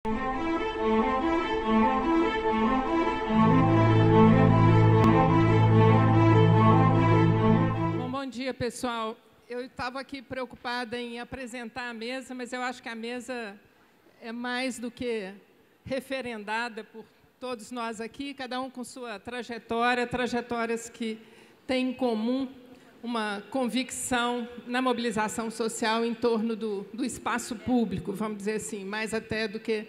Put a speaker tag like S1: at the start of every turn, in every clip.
S1: Bom dia, pessoal. Eu estava aqui preocupada em apresentar a mesa, mas eu acho que a mesa é mais do que referendada por todos nós aqui, cada um com sua trajetória, trajetórias que têm em comum uma convicção na mobilização social em torno do espaço público, vamos dizer assim, mais até do que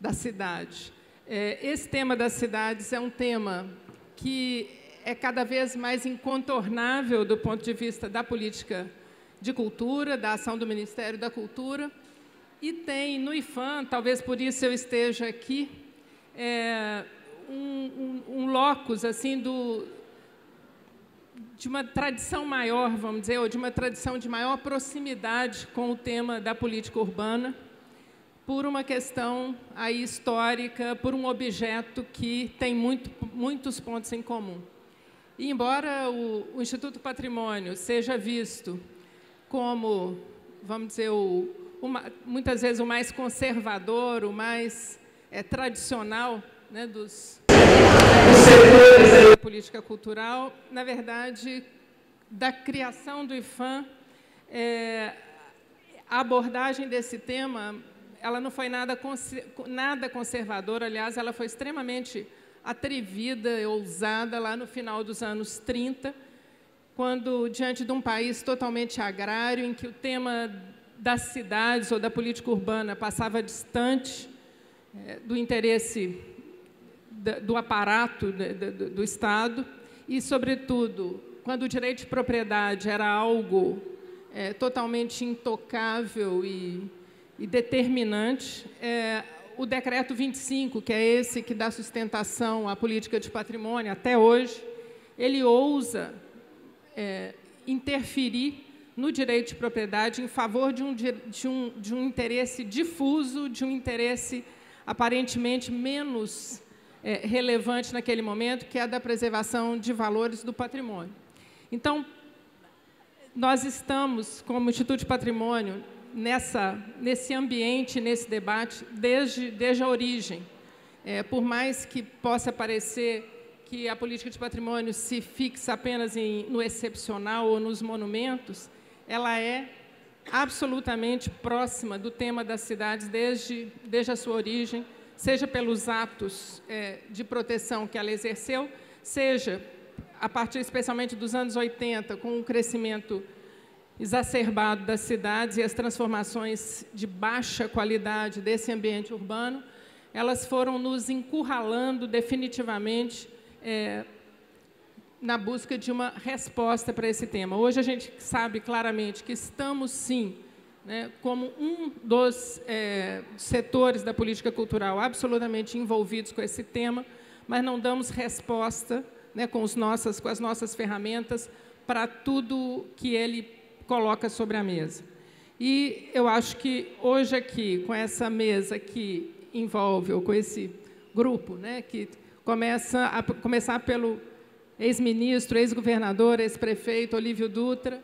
S1: da cidade. Esse tema das cidades é um tema que é cada vez mais incontornável do ponto de vista da política de cultura, da ação do Ministério da Cultura, e tem no IPHAN, talvez por isso eu esteja aqui, um locus assim, de uma tradição maior, vamos dizer, ou de uma tradição de maior proximidade com o tema da política urbana, por uma questão aí histórica, por um objeto que tem muitos pontos em comum. E, embora o Instituto Patrimônio seja visto como, vamos dizer, muitas vezes o mais conservador, o mais tradicional, né, dos setores da política cultural, na verdade, da criação do IPHAN, a abordagem desse tema, ela não foi nada conservadora, aliás, ela foi extremamente atrevida e ousada lá no final dos anos 30, quando, diante de um país totalmente agrário, em que o tema das cidades ou da política urbana passava distante do interesse do aparato do Estado e, sobretudo, quando o direito de propriedade era algo totalmente intocável e determinante, o Decreto 25, que é esse que dá sustentação à política de patrimônio até hoje, ele ousa interferir no direito de propriedade em favor de um interesse difuso, de um interesse aparentemente menos relevante naquele momento, que é a da preservação de valores do patrimônio. Então, nós estamos, como Instituto de Patrimônio, nesse ambiente, nesse debate, desde a origem. Por mais que possa parecer que a política de patrimônio se fixa apenas no excepcional ou nos monumentos, ela é absolutamente próxima do tema das cidades desde a sua origem, seja pelos atos de proteção que ela exerceu, seja a partir especialmente dos anos 80, com o crescimento exacerbado das cidades e as transformações de baixa qualidade desse ambiente urbano, elas foram nos encurralando definitivamente na busca de uma resposta para esse tema. Hoje a gente sabe claramente que estamos, sim, como um dos setores da política cultural absolutamente envolvidos com esse tema, mas não damos resposta com as nossas ferramentas para tudo que ele coloca sobre a mesa. E eu acho que hoje aqui, com essa mesa que envolve, ou com esse grupo, que começar pelo ex-ministro, ex-governador, ex-prefeito Olívio Dutra,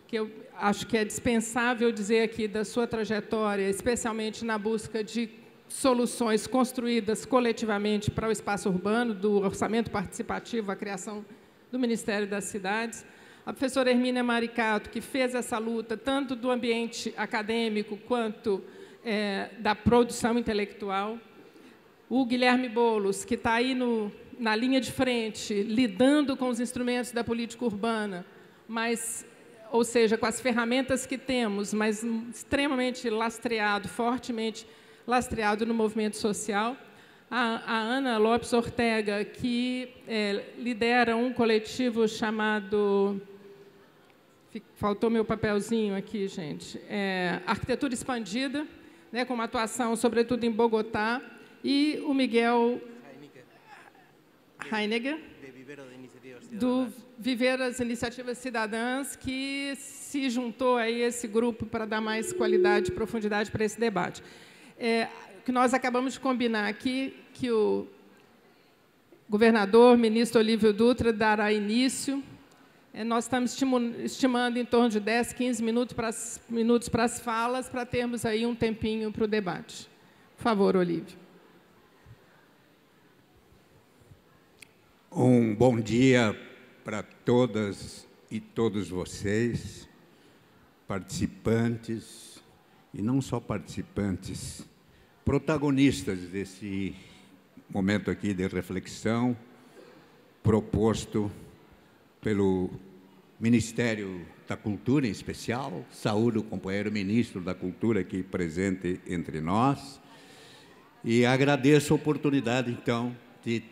S1: que eu acho que é dispensável dizer aqui da sua trajetória, especialmente na busca de soluções construídas coletivamente para o espaço urbano, do orçamento participativo, a criação do Ministério das Cidades. A professora Hermínia Maricato, que fez essa luta tanto do ambiente acadêmico quanto da produção intelectual. O Guilherme Boulos, que está aí na linha de frente, lidando com os instrumentos da política urbana, ou seja, com as ferramentas que temos, mas extremamente lastreado, fortemente lastreado no movimento social. A Ana Lopes Ortega, que lidera um coletivo chamado... Faltou meu papelzinho aqui, gente. Arquitetura Expandida, com uma atuação, sobretudo, em Bogotá. E o Miguel Heinegger, do Viver das Iniciativas Cidadãs, que se juntou a esse grupo para dar mais qualidade e profundidade para esse debate. Que nós acabamos de combinar aqui, que o governador, ministro Olívio Dutra, dará início. Nós estamos estimando em torno de 10, 15 minutos para as falas, para termos aí um tempinho para o debate. Por favor, Olívio.
S2: Um bom dia para todas e todos vocês, participantes, e não só participantes, protagonistas desse momento aqui de reflexão proposto pelo Ministério da Cultura, em especial. Saúdo o companheiro ministro da Cultura aqui presente entre nós e agradeço a oportunidade, então, de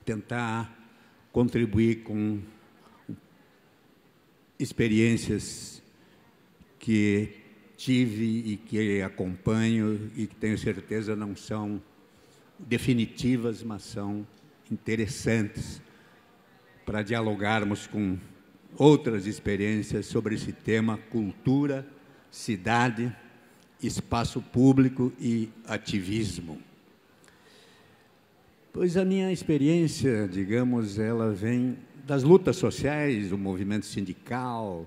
S2: tentar contribuir com experiências que tive e que acompanho e que tenho certeza não são definitivas, mas são interessantes para dialogarmos com outras experiências sobre esse tema: cultura, cidade, espaço público e ativismo. Pois a minha experiência, digamos, ela vem das lutas sociais, do movimento sindical,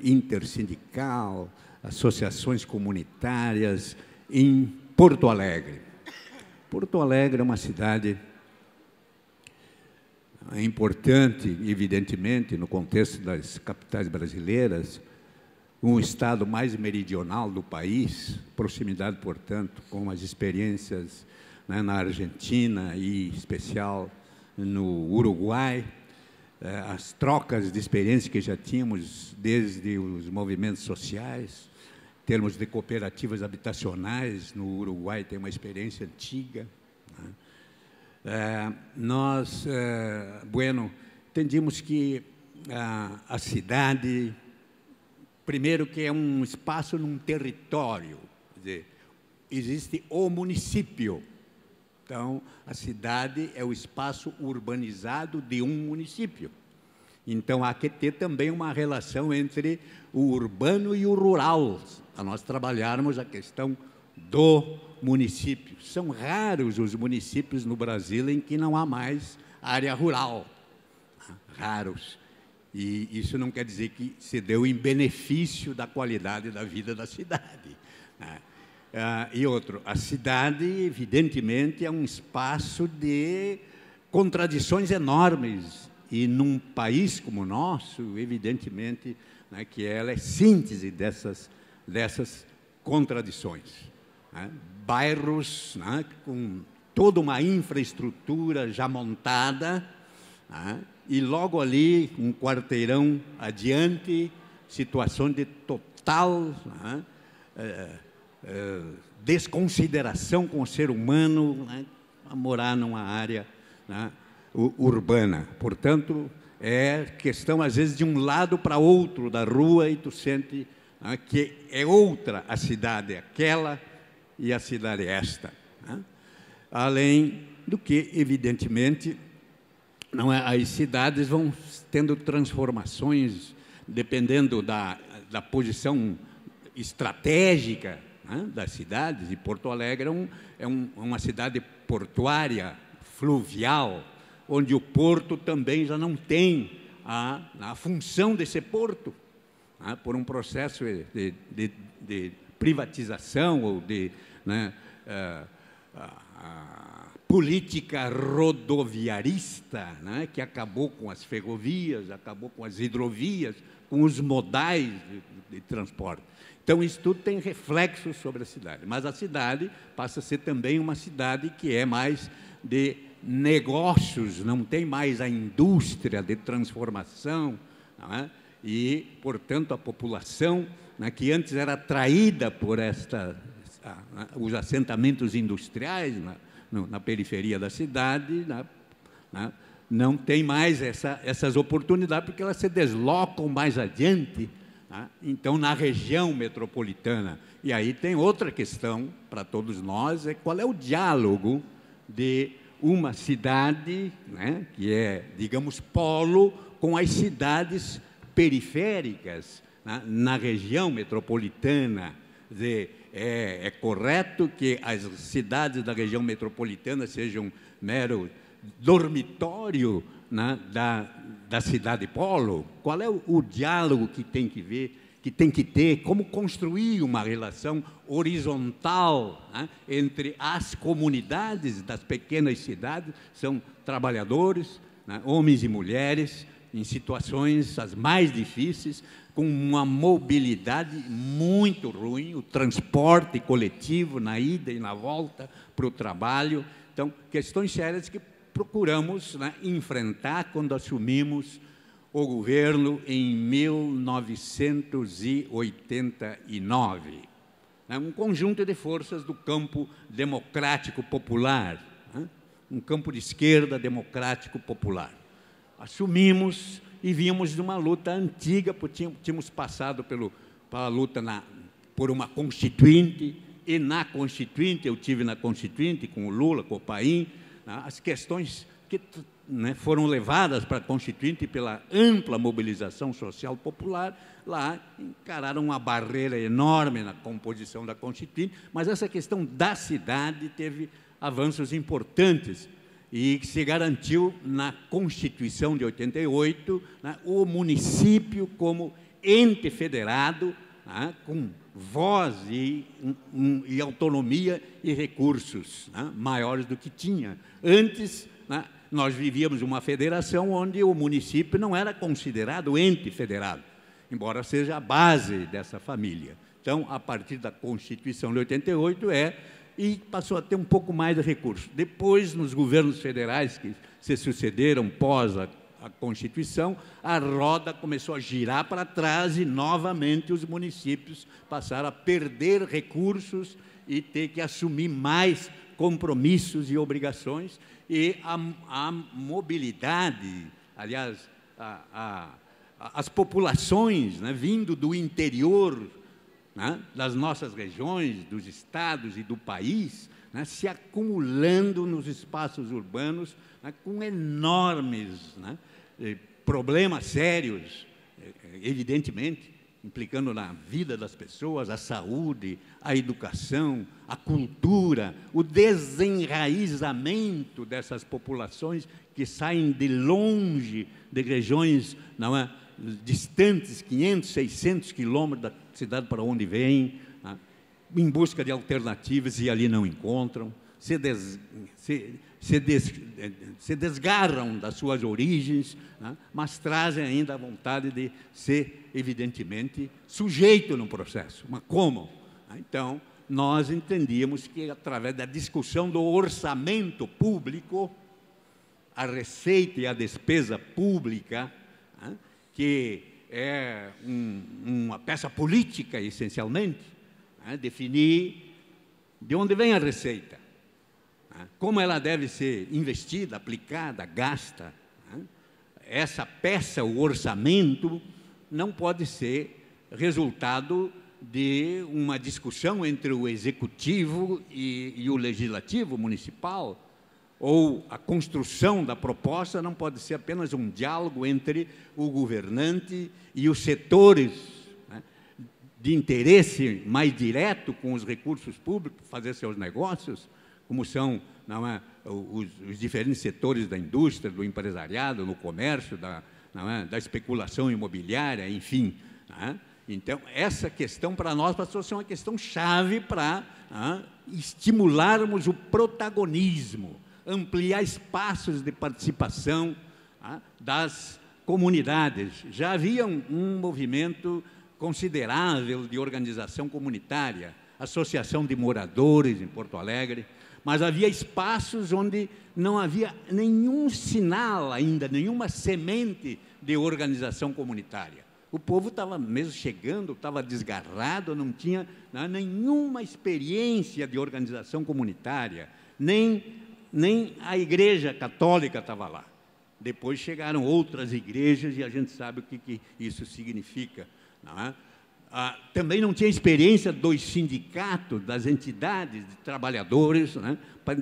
S2: intersindical, associações comunitárias em Porto Alegre. Porto Alegre é uma cidade importante, evidentemente, no contexto das capitais brasileiras, um estado mais meridional do país, proximidade, portanto, com as experiências na Argentina e, em especial, no Uruguai, as trocas de experiências que já tínhamos desde os movimentos sociais, em termos de cooperativas habitacionais, no Uruguai tem uma experiência antiga. Nós, entendíamos que a cidade, primeiro, que é um espaço num território, quer dizer, existe o município. Então, a cidade é o espaço urbanizado de um município. Então, há que ter também uma relação entre o urbano e o rural, a nós trabalharmos a questão do município. São raros os municípios no Brasil em que não há mais área rural. Raros. E isso não quer dizer que se deu em benefício da qualidade da vida da cidade. E outro, a cidade, evidentemente, é um espaço de contradições enormes. E num país como o nosso, evidentemente, que ela é síntese dessas contradições. Bairros com toda uma infraestrutura já montada, e logo ali, um quarteirão adiante, situação de total desconsideração com o ser humano, a morar numa área urbana. Portanto, é questão, às vezes, de um lado para outro da rua e tu sente que é outra a cidade aquela e a cidade esta. Além do que, evidentemente, as cidades vão tendo transformações dependendo da posição estratégica das cidades, e Porto Alegre é uma cidade portuária, fluvial, onde o porto também já não tem a função de ser porto, por um processo de privatização ou de política rodoviarista, que acabou com as ferrovias, acabou com as hidrovias, com os modais de transporte. Então, isso tudo tem reflexos sobre a cidade. Mas a cidade passa a ser também uma cidade que é mais de negócios, não tem mais a indústria de transformação, e, portanto, a população, que antes era atraída por os assentamentos industriais na periferia da cidade, não tem mais essas oportunidades, porque elas se deslocam mais adiante, então, na região metropolitana. E aí tem outra questão para todos nós, qual é o diálogo de uma cidade, que é, digamos, polo, com as cidades periféricas, na região metropolitana. Quer dizer, é correto que as cidades da região metropolitana sejam mero dormitório da cidade polo? Qual é o diálogo que tem que ver, que tem que ter, como construir uma relação horizontal, né, entre as comunidades das pequenas cidades, são trabalhadores, né, homens e mulheres, em situações as mais difíceis, com uma mobilidade muito ruim, o transporte coletivo na ida e na volta para o trabalho. Então, questões sérias que procuramos, né, enfrentar quando assumimos o governo em 1989. Um conjunto de forças do campo democrático popular, né? Um campo de esquerda democrático popular. Assumimos e vínhamos de uma luta antiga, porque tínhamos passado pela luta por uma constituinte, e na constituinte, eu tive na constituinte com o Lula, com o Paim, né? As questões que, né, foram levadas para a Constituinte pela ampla mobilização social popular, lá encararam uma barreira enorme na composição da Constituinte, mas essa questão da cidade teve avanços importantes e que se garantiu na Constituição de 88, né, o município como ente federado, né, com voz e autonomia e recursos, né, maiores do que tinha. Antes, né, nós vivíamos uma federação onde o município não era considerado ente federado, embora seja a base dessa família. Então, a partir da Constituição de 88, e passou a ter um pouco mais de recursos. Depois, nos governos federais que se sucederam pós a Constituição, a roda começou a girar para trás e, novamente, os municípios passaram a perder recursos e ter que assumir mais compromissos e obrigações, e a mobilidade, aliás, as populações, né, vindo do interior, né, das nossas regiões, dos estados e do país, né, se acumulando nos espaços urbanos, né, com enormes, né, problemas sérios, evidentemente, implicando na vida das pessoas, a saúde, a educação, a cultura, o desenraizamento dessas populações que saem de longe, de regiões, não é, distantes, 500, 600 quilômetros da cidade para onde vêm, né, em busca de alternativas e ali não encontram, se desgarram das suas origens, né, mas trazem ainda a vontade de ser, evidentemente, sujeito no processo. Mas como? Então, nós entendíamos que, através da discussão do orçamento público, a receita e a despesa pública, né, que é uma peça política, essencialmente, né, definir de onde vem a receita, né, como ela deve ser investida, aplicada, gasta. Né. Essa peça, o orçamento, não pode ser resultado de uma discussão entre o executivo e o legislativo municipal, ou a construção da proposta não pode ser apenas um diálogo entre o governante e os setores, né, de interesse mais direto com os recursos públicos, fazer seus negócios, como são, não é, os diferentes setores da indústria, do empresariado, no comércio, da especulação imobiliária, enfim. Né? Então, essa questão para nós passou a ser uma questão chave para estimularmos o protagonismo, ampliar espaços de participação das comunidades. Já havia um movimento considerável de organização comunitária, associação de moradores em Porto Alegre, mas havia espaços onde não havia nenhum sinal ainda, nenhuma semente de organização comunitária. O povo estava mesmo chegando, estava desgarrado, não tinha nenhuma experiência de organização comunitária, nem a Igreja Católica estava lá. Depois chegaram outras igrejas e a gente sabe o que isso significa. Não é? Também não tinha experiência dos sindicatos, das entidades de trabalhadores, né, para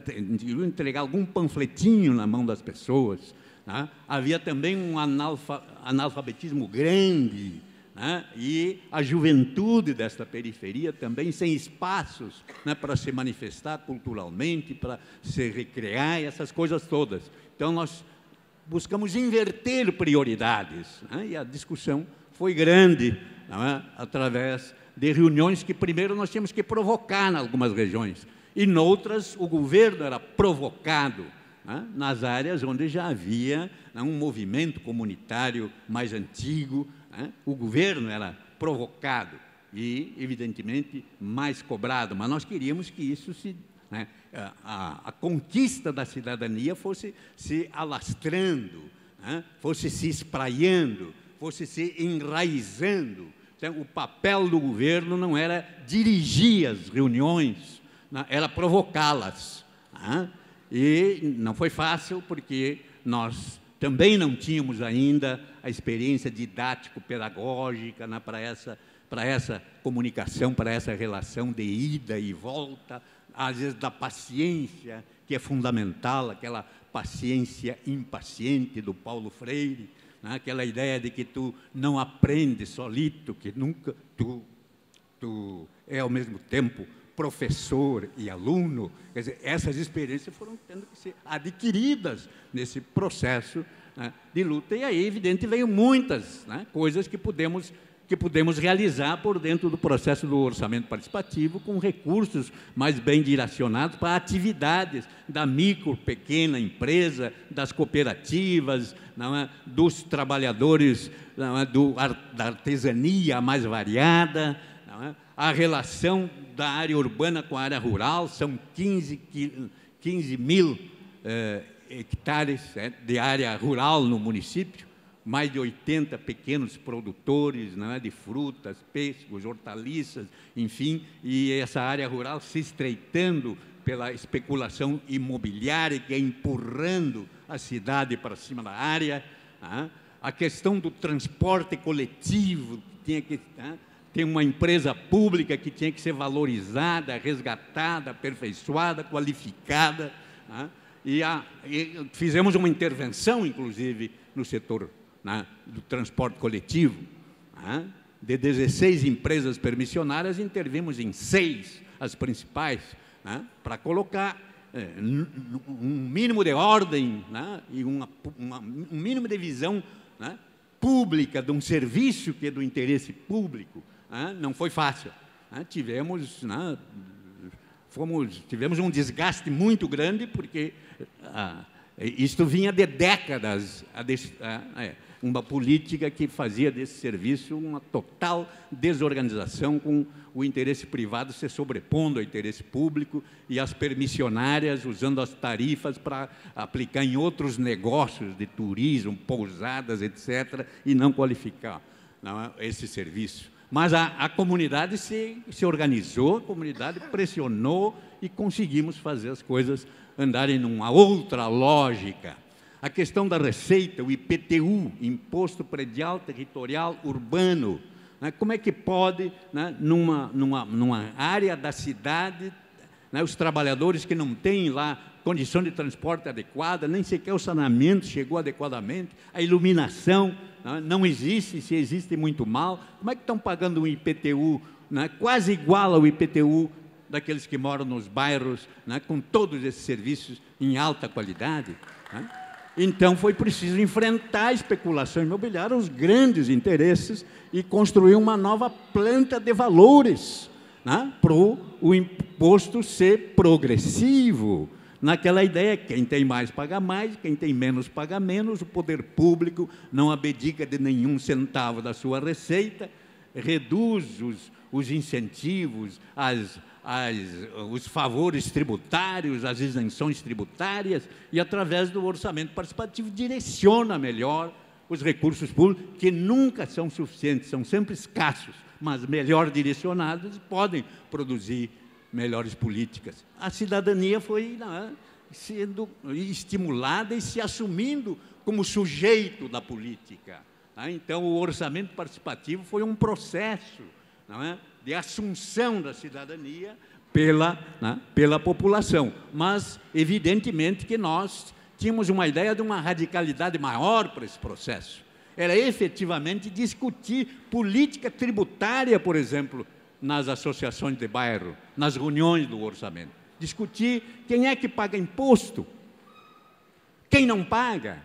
S2: entregar algum panfletinho na mão das pessoas. Né? Havia também um analfabetismo grande, né? E a juventude desta periferia também sem espaços, né, para se manifestar culturalmente, para se recrear, essas coisas todas. Então, nós buscamos inverter prioridades, né? E a discussão foi grande não é? Através de reuniões que primeiro nós tínhamos que provocar em algumas regiões, e noutras o governo era provocado, né? Nas áreas onde já havia, né, um movimento comunitário mais antigo, né? O governo era provocado e, evidentemente, mais cobrado, mas nós queríamos que isso né, a conquista da cidadania fosse se alastrando, né, fosse se espraiando, fosse se enraizando. Então, o papel do governo não era dirigir as reuniões, né, era provocá-las. Né? E não foi fácil, porque nós também não tínhamos ainda a experiência didático-pedagógica, né, para essa comunicação, para essa relação de ida e volta, às vezes da paciência, que é fundamental, aquela paciência impaciente do Paulo Freire, né? Aquela ideia de que tu não aprendes solito, que nunca tu é ao mesmo tempo professor e aluno. Quer dizer, essas experiências foram tendo que ser adquiridas nesse processo, né, de luta, e aí, evidente, veio muitas, né, coisas que pudemos realizar por dentro do processo do orçamento participativo, com recursos mais bem direcionados para atividades da micro, pequena empresa, das cooperativas, não é, dos trabalhadores, não é, da artesania mais variada, não é, a relação da área urbana com a área rural. São 15 mil hectares de área rural no município, mais de 80 pequenos produtores, não é, de frutas, pêssegos, hortaliças, enfim, e essa área rural se estreitando pela especulação imobiliária, que é empurrando a cidade para cima da área. A questão do transporte coletivo, que tinha que ter uma empresa pública que tinha que ser valorizada, resgatada, aperfeiçoada, qualificada. E fizemos uma intervenção, inclusive, no setor, né, do transporte coletivo. De 16 empresas permissionárias, intervimos em 6, as principais, né, para colocar um mínimo de ordem, né, e um mínimo de visão, né, pública de um serviço que é do interesse público. Não foi fácil. Tivemos um desgaste muito grande, porque isto vinha de décadas, uma política que fazia desse serviço uma total desorganização, com o interesse privado se sobrepondo ao interesse público e as permissionárias usando as tarifas para aplicar em outros negócios de turismo, pousadas, etc., e não qualificar, esse serviço. Mas a comunidade se organizou, a comunidade pressionou e conseguimos fazer as coisas andarem numa outra lógica. A questão da receita, o IPTU, Imposto Predial Territorial Urbano, né, como é que pode, né, numa área da cidade, né, os trabalhadores que não têm lá condição de transporte adequada, nem sequer o saneamento chegou adequadamente, a iluminação, né, não existe, se existe muito mal, como é que estão pagando um IPTU, né, quase igual ao IPTU daqueles que moram nos bairros, né, com todos esses serviços em alta qualidade, né? Então, foi preciso enfrentar a especulação imobiliária, os grandes interesses, e construir uma nova planta de valores, né, para o imposto ser progressivo, naquela ideia, quem tem mais paga mais, quem tem menos paga menos, o poder público não abdica de nenhum centavo da sua receita, reduz os incentivos, os favores tributários, as isenções tributárias, e, através do orçamento participativo, direciona melhor os recursos públicos, que nunca são suficientes, são sempre escassos, mas melhor direcionados podem produzir melhores políticas. A cidadania foi sendo estimulada e se assumindo como sujeito da política. Então, o orçamento participativo foi um processo, não é, de assunção da cidadania pela população. Mas, evidentemente, que nós tínhamos uma ideia de uma radicalidade maior para esse processo. Era efetivamente discutir política tributária, por exemplo, nas associações de bairro, nas reuniões do orçamento. Discutir quem é que paga imposto, quem não paga,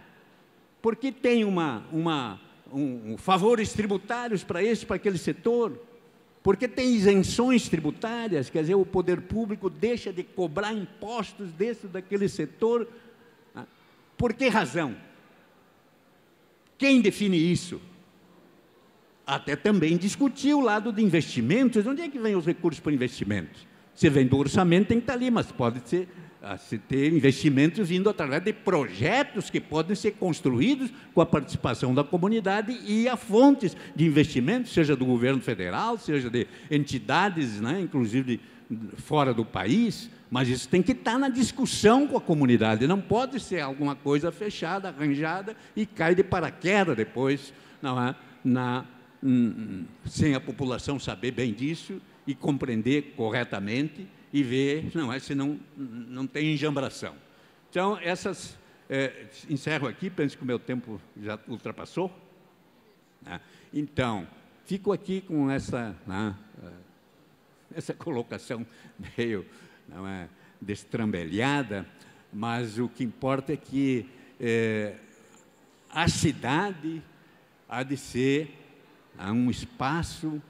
S2: porque tem uma favores tributários para esse, para aquele setor, porque tem isenções tributárias, quer dizer, o poder público deixa de cobrar impostos desse ou daquele setor. Por que razão? Quem define isso? Até também discutir o lado de investimentos. Onde é que vem os recursos para investimentos? Se vem do orçamento, tem que estar ali, mas pode ser, se ter investimentos vindo através de projetos que podem ser construídos com a participação da comunidade e a fontes de investimento, seja do governo federal, seja de entidades, né, inclusive fora do país, mas isso tem que estar na discussão com a comunidade, não pode ser alguma coisa fechada, arranjada e cai de paraquedas depois, não é? Sem a população saber bem disso e compreender corretamente e ver, não é, se não tem enjambração. Então, encerro aqui, penso que o meu tempo já ultrapassou. Né? Então, fico aqui com essa colocação meio, não é, destrambelhada, mas o que importa é que a cidade há de ser um espaço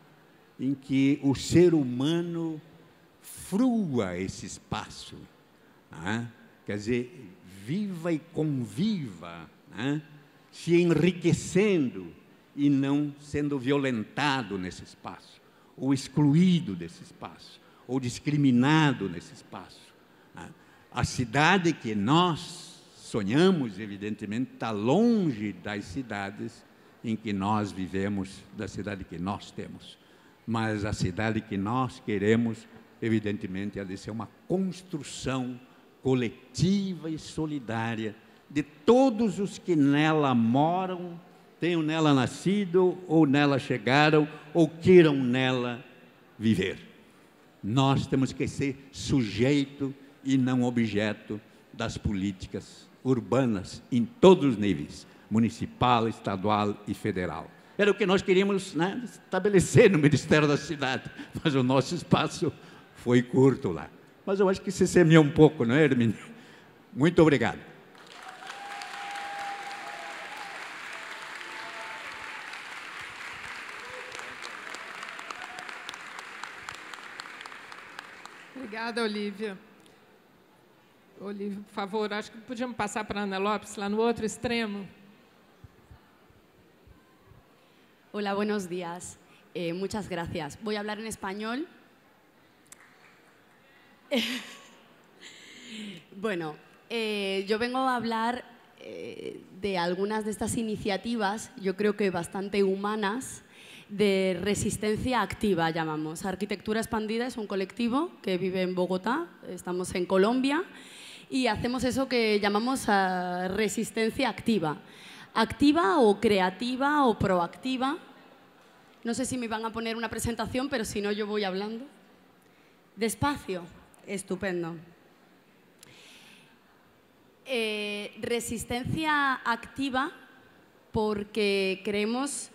S2: em que o ser humano frua esse espaço, né? Quer dizer, viva e conviva, né? Se enriquecendo e não sendo violentado nesse espaço, ou excluído desse espaço, ou discriminado nesse espaço. Né? A cidade que nós sonhamos, evidentemente, está longe das cidades em que nós vivemos, da cidade que nós temos. Mas a cidade que nós queremos, evidentemente, há de ser uma construção coletiva e solidária de todos os que nela moram, tenham nela nascido, ou nela chegaram, ou queiram nela viver. Nós temos que ser sujeito e não objeto das políticas urbanas em todos os níveis, municipal, estadual e federal. Era o que nós queríamos, né, estabelecer no Ministério da Cidade, mas o nosso espaço foi curto lá. Mas eu acho que se semeou um pouco, não é, Hermínio? Muito obrigado.
S1: Obrigada, Olívia. Olívia, por favor, acho que podíamos passar para a Ana Lopes, lá no outro extremo.
S3: Hola, buenos días. Muchas gracias. Voy a hablar en español. Bueno, yo vengo a hablar de algunas de estas iniciativas, yo creo que bastante humanas, de resistencia activa, llamamos. Arquitectura Expandida es un colectivo que vive en Bogotá, estamos en Colombia, y hacemos eso que llamamos resistencia activa. Activa o creativa o proactiva. No sé si me van a poner una presentación, pero si no, yo voy hablando. Despacio. Estupendo. Resistencia activa porque creemos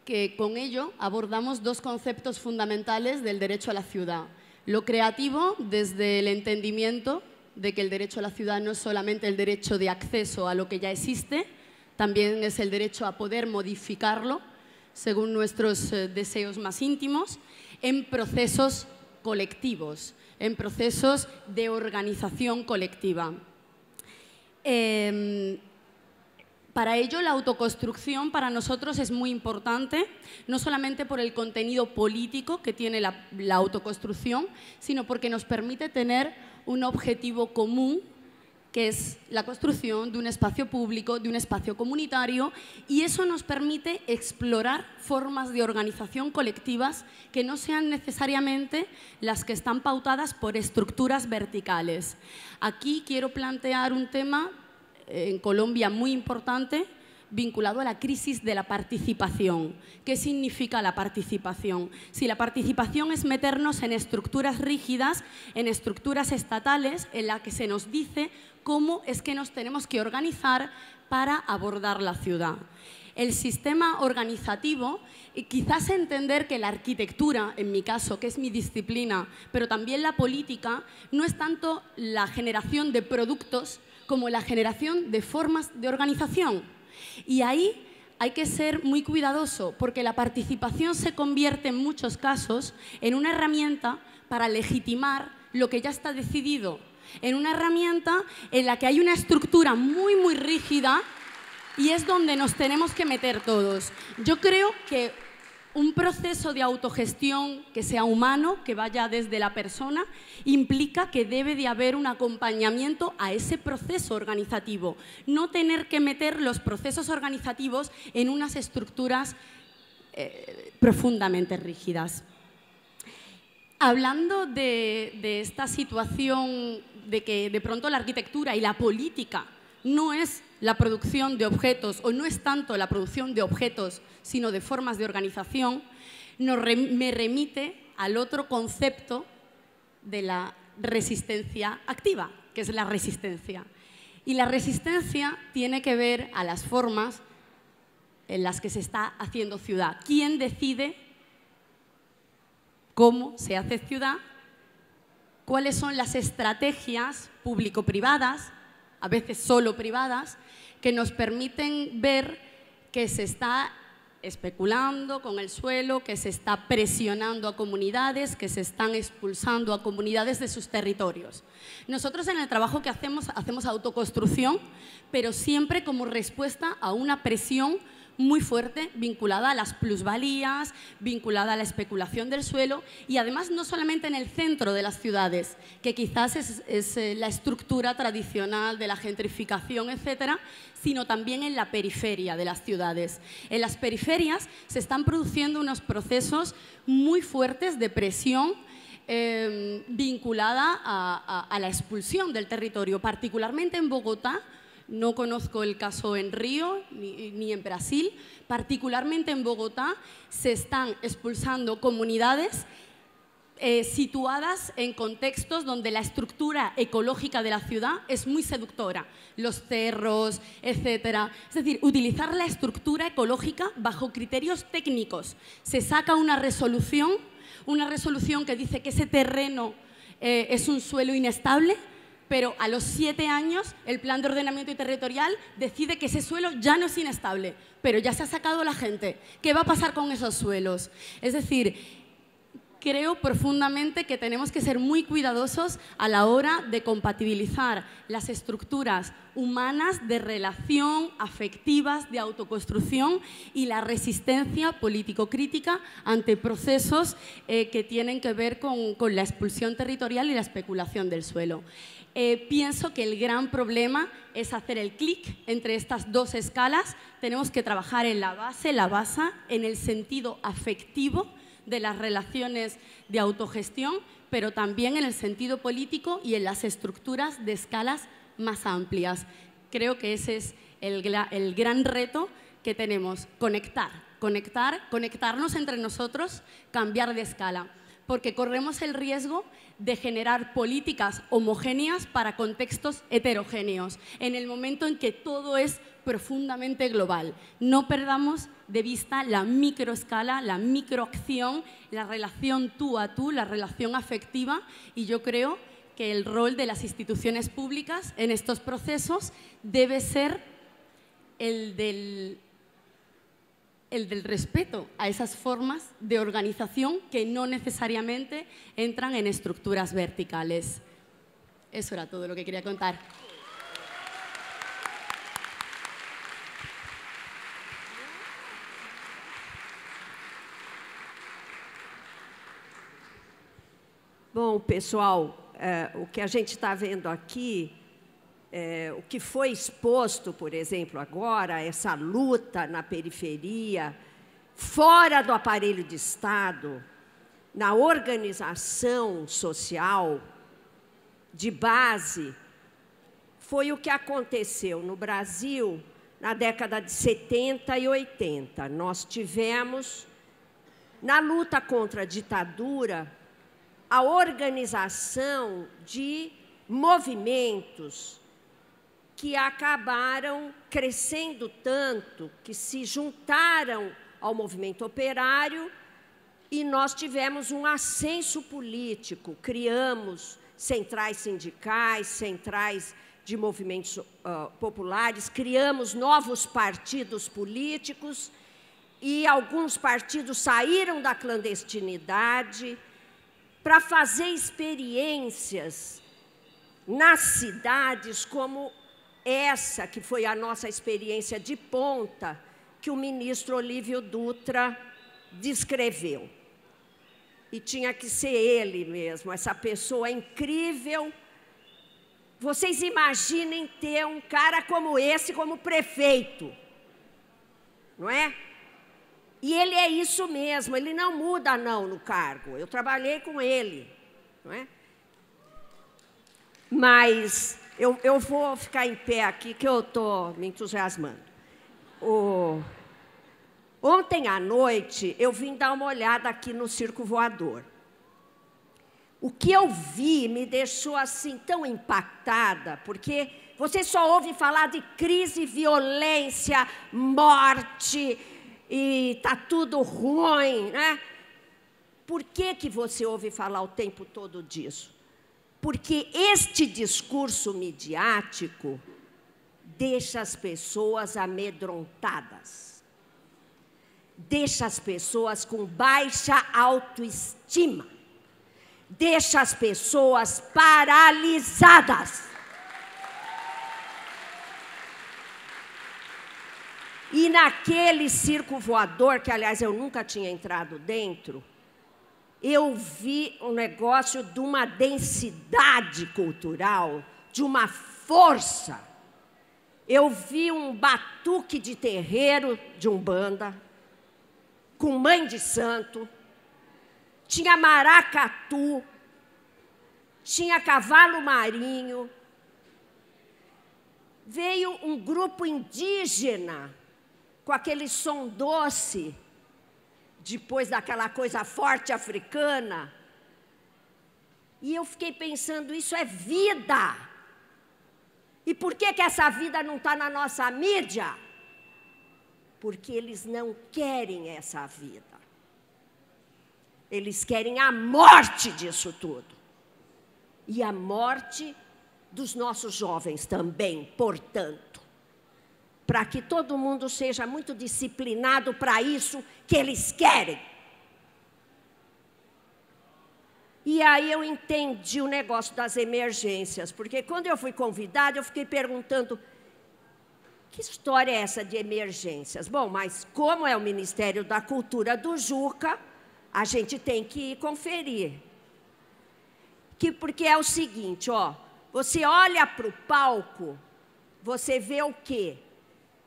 S3: que con ello abordamos dos conceptos fundamentales del derecho a la ciudad. Lo creativo, desde el entendimiento de que el derecho a la ciudad no es solamente el derecho de acceso a lo que ya existe, también es el derecho a poder modificarlo según nuestros deseos más íntimos, en procesos colectivos, en procesos de organización colectiva. Para ello, la autoconstrucción para nosotros es muy importante, no solamente por el contenido político que tiene la autoconstrucción, sino porque nos permite tener un objetivo común, que es la construcción de un espacio público, de un espacio comunitario, y eso nos permite explorar formas de organización colectivas que no sean necesariamente las que están pautadas por estructuras verticales. Aquí quiero plantear un tema en Colombia muy importante, vinculado a la crisis de la participación. ¿Qué significa la participación? Si la participación es meternos en estructuras rígidas, en estructuras estatales, en las que se nos dice cómo es que nos tenemos que organizar para abordar la ciudad. El sistema organizativo, quizás entender que la arquitectura, en mi caso, que es mi disciplina, pero también la política, no es tanto la generación de productos como la generación de formas de organización. Y ahí hay que ser muy cuidadoso, porque la participación se convierte en muchos casos en una herramienta para legitimar lo que ya está decidido, en una herramienta en la que hay una estructura muy, muy rígida y es donde nos tenemos que meter todos. Yo creo que un proceso de autogestión que sea humano, que vaya desde la persona, implica que debe de haber un acompañamiento a ese proceso organizativo. No tener que meter los procesos organizativos en unas estructuras profundamente rígidas. Hablando de esta situación de que de pronto la arquitectura y la política no es la producción de objetos, o no es tanto la producción de objetos, sino de formas de organización, me remite al otro concepto de la resistencia activa, que es la resistencia. Y la resistencia tiene que ver a las formas en las que se está haciendo ciudad. ¿Quién decide cómo se hace ciudad? ¿Cuáles son las estrategias público-privadas, a veces solo privadas, que nos permiten ver que se está especulando con el suelo, que se está presionando a comunidades, que se están expulsando a comunidades de sus territorios? Nosotros en el trabajo que hacemos autoconstrucción, pero siempre como respuesta a una presión muy fuerte vinculada a las plusvalías, vinculada a la especulación del suelo y además no solamente en el centro de las ciudades, que quizás es la estructura tradicional de la gentrificación, etcétera, sino también en la periferia de las ciudades. En las periferias se están produciendo unos procesos muy fuertes de presión vinculada a la expulsión del territorio, particularmente en Bogotá. No conozco el caso en Río ni en Brasil. Particularmente en Bogotá se están expulsando comunidades situadas en contextos donde la estructura ecológica de la ciudad es muy seductora. Los cerros, etcétera. Es decir, utilizar la estructura ecológica bajo criterios técnicos. Se saca una resolución que dice que ese terreno es un suelo inestable, pero a los 7 años el plan de ordenamiento territorial decide que ese suelo ya no es inestable, pero ya se ha sacado la gente. ¿Qué va a pasar con esos suelos? Es decir, creo profundamente que tenemos que ser muy cuidadosos a la hora de compatibilizar las estructuras humanas de relación, afectivas, de autoconstrucción y la resistencia político-crítica ante procesos que tienen que ver con la expulsión territorial y la especulación del suelo. Pienso que el gran problema es hacer el clic entre estas dos escalas. Tenemos que trabajar en la base, en el sentido afectivo de las relaciones de autogestión, pero también en el sentido político y en las estructuras de escalas más amplias. Creo que ese es el gran reto que tenemos, conectarnos entre nosotros, cambiar de escala, porque corremos el riesgo de generar políticas homogéneas para contextos heterogéneos, en el momento en que todo es profundamente global. No perdamos de vista la microescala, la microacción, la relación tú a tú, la relación afectiva, y yo creo que el rol de las instituciones públicas en estos procesos debe ser el del respeto a esas formas de organización que no necesariamente entran en estructuras verticales. Eso era todo lo que quería contar.
S4: Bom, pessoal, o que a gente está vendo aqui, o que foi exposto, por exemplo, agora, essa luta na periferia, fora do aparelho de Estado, na organização social de base, foi o que aconteceu no Brasil na década de 70 e 80. Nós tivemos, na luta contra a ditadura, a organização de movimentos que acabaram crescendo tanto, que se juntaram ao movimento operário, e nós tivemos um ascenso político, criamos centrais sindicais, centrais de movimentos populares, criamos novos partidos políticos e alguns partidos saíram da clandestinidade para fazer experiências nas cidades como essa, que foi a nossa experiência de ponta, que o ministro Olívio Dutra descreveu. E tinha que ser ele mesmo, essa pessoa incrível. Vocês imaginem ter um cara como esse como prefeito, não é? E ele é isso mesmo, ele não muda não no cargo. Eu trabalhei com ele, não é? Mas eu vou ficar em pé aqui, que eu estou me entusiasmando. Ontem à noite, eu vim dar uma olhada aqui no Circo Voador. O que eu vi me deixou assim tão impactada, porque você só ouve falar de crise, violência, morte, e está tudo ruim, né? Por que você ouve falar o tempo todo disso? Porque este discurso midiático deixa as pessoas amedrontadas, deixa as pessoas com baixa autoestima, deixa as pessoas paralisadas. E naquele circo voador, que aliás eu nunca tinha entrado dentro, eu vi um negócio de uma densidade cultural, de uma força. Eu vi um batuque de terreiro de Umbanda, com mãe de santo, tinha maracatu, tinha cavalo marinho, veio um grupo indígena com aquele som doce, depois daquela coisa forte africana. E eu fiquei pensando, isso é vida. E por que essa vida não está na nossa mídia? Porque eles não querem essa vida. Eles querem a morte disso tudo. E a morte dos nossos jovens também, portanto. Para que todo mundo seja muito disciplinado para isso que eles querem. E aí eu entendi o negócio das emergências, porque quando eu fui convidada, eu fiquei perguntando, que história é essa de emergências? Bom, mas como é o Ministério da Cultura do Juca, a gente tem que ir conferir. Porque é o seguinte, ó, você olha para o palco, você vê o quê?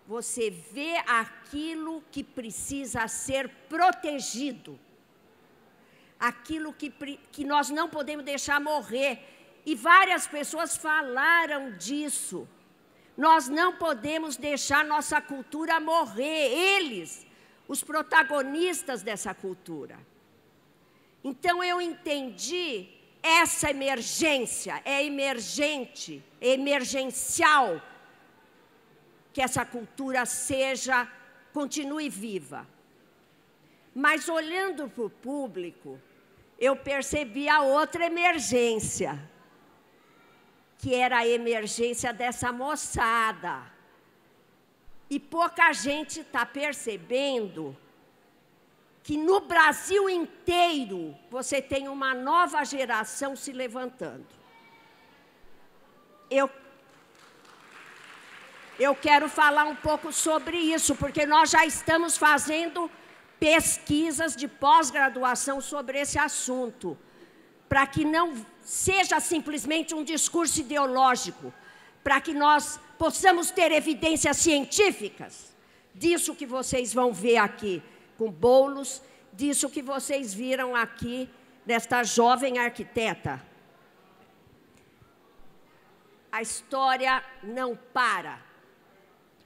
S4: Você vê aquilo que precisa ser protegido, aquilo que nós não podemos deixar morrer. E várias pessoas falaram disso. Nós não podemos deixar nossa cultura morrer, eles, os protagonistas dessa cultura. Então eu entendi, essa emergência é emergente, é emergencial, que essa cultura continue viva. Mas olhando para o público, eu percebi a outra emergência, que era a emergência dessa moçada. E pouca gente está percebendo que no Brasil inteiro você tem uma nova geração se levantando. Eu quero falar um pouco sobre isso, porque nós já estamos fazendo pesquisas de pós-graduação sobre esse assunto, para que não seja simplesmente um discurso ideológico, para que nós possamos ter evidências científicas disso que vocês vão ver aqui com Boulos, disso que vocês viram aqui desta jovem arquiteta. A história não para.